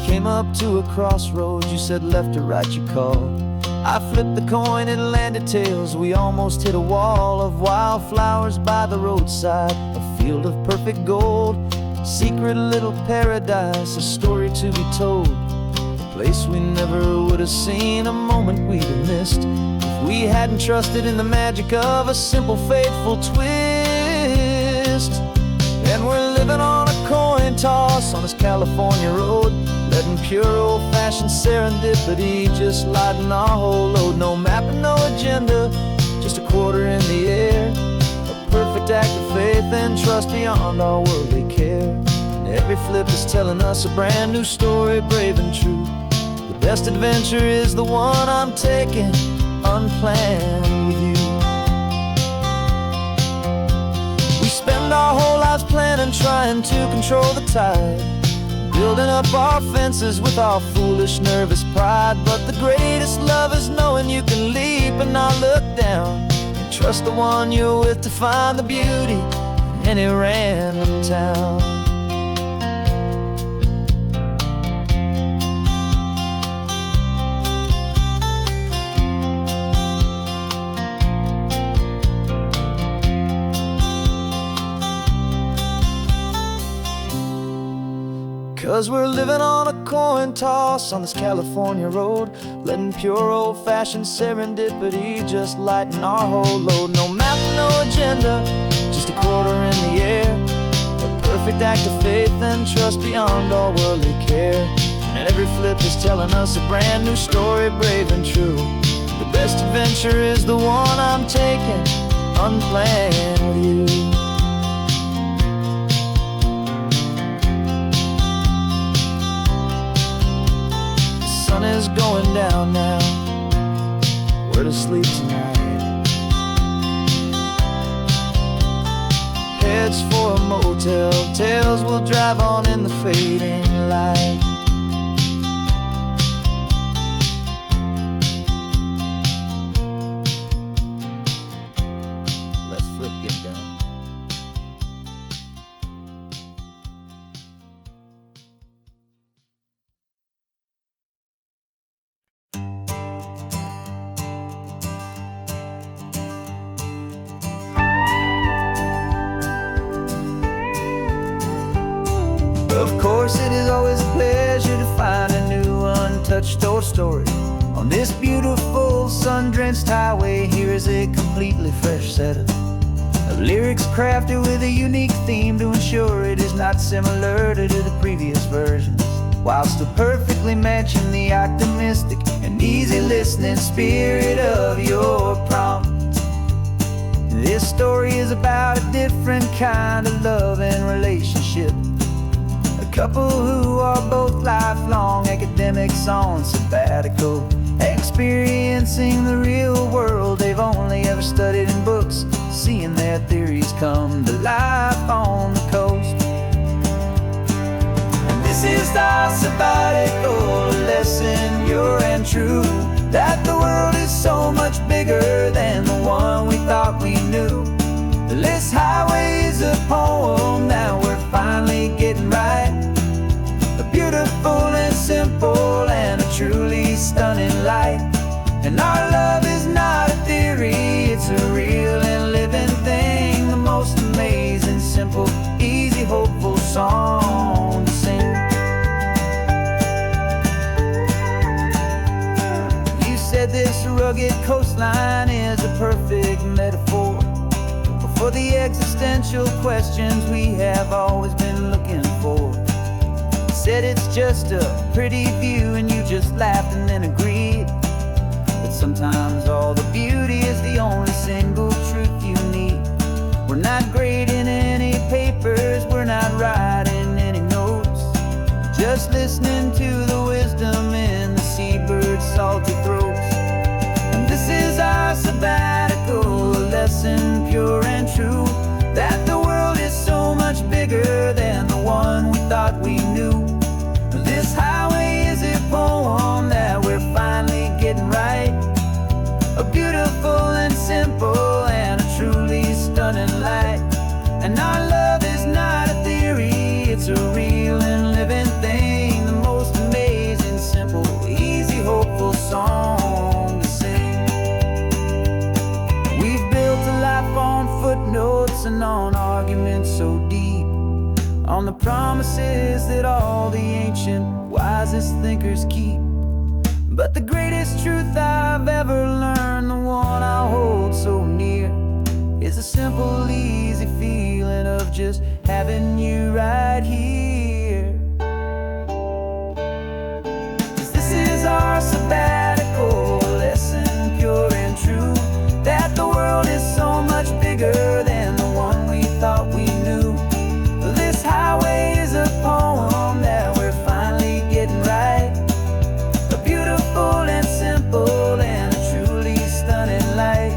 Came up to a crossroads, you said left or right you called. I flipped the coin, it landed tails. We almost hit a wall of wildflowers by the roadside, a field of perfect gold, secret little paradise, a story to be told. A place we never would have seen, a moment we'd have missed if we hadn't trusted in the magic of a simple, faithful twist. And we're living on a coin toss on this California road, letting pure old-fashioned serendipity just lighten our whole load. No map and no agenda, just a quarter in the air. A perfect act of faith and trust beyond our worldly care. And every flip is telling us a brand new story, brave and true. The best adventure is the one I'm taking unplanned with you. We spend our whole lives planning, trying to control the tide, building up our fences with our foolish, nervous pride. But the greatest love is knowing you can leap and not look down, and trust the one you're with to find the beauty in any random town. 'Cause we're living on a coin toss on this California road, letting pure old-fashioned serendipity just lighten our whole load. No map, no agenda, just a quarter in the air. A perfect act of faith and trust beyond all worldly care. And every flip is telling us a brand new story, brave and true. The best adventure is the one I'm taking unplanned with you. Is going down now, we're to sleep tonight. Heads for a motel, tails will drive on in the fading light. Let's flip get down. Of course, it is always a pleasure to find a new untouched old story. On this beautiful sun-drenched highway, here is a completely fresh set of lyrics crafted with a unique theme to ensure it is not similar to the previous versions, while still perfectly matching the optimistic and easy listening spirit of your prompt. This story is about a different kind of love and relationship. A couple who are both lifelong academics on sabbatical, experiencing the real world they've only ever studied in books, seeing their theories come to life on the coast. And this is our sabbatical lesson, pure and true, that the world is so much bigger than the one we thought we knew. This highway is a poem that we're finally getting right. A beautiful and simple and a truly stunning light. And our love is not a theory, it's a real and living thing. The most amazing, simple, easy, hopeful song to sing. You said this rugged coastline is a perfect metaphor for the existential questions we have always been looking for. Said it's just a pretty view and you just laughed and then agreed. But sometimes all the beauty is the only single truth you need. We're not grading any papers, we're not writing any notes, just listening to the wisdom in the seabird's salty throats. And this is our sabbatical, a lesson pure and true, that the world is so much bigger than the one we thought we knew. This highway is a poem that we're finally getting right, a beautiful and simple and a truly stunning light. And our love is not a theory, it's a real and living thing, the most amazing, simple, easy, hopeful song to sing. We've built a life on footnotes and on arguments so deep, on the promises that all the ancient, wisest thinkers keep. But the greatest truth I've ever learned, the one I hold so near, is a simple, easy feeling of just having you right here. 'Cause this is our sabbatical, lesson pure and true, that the world is so much bigger than the one we thought we knew. This highway is a poem that we're finally getting right, a beautiful and simple and a truly stunning light.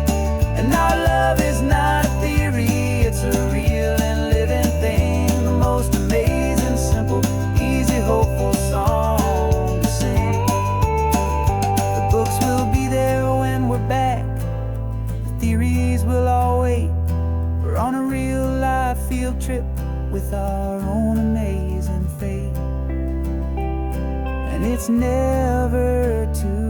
And our love is not a theory, it's a real and living thing, the most amazing, simple, easy, hopeful song to sing. The books will be there when we're back, the theories will all wait. We're on a real life field trip with our own amazing fate, and it's never too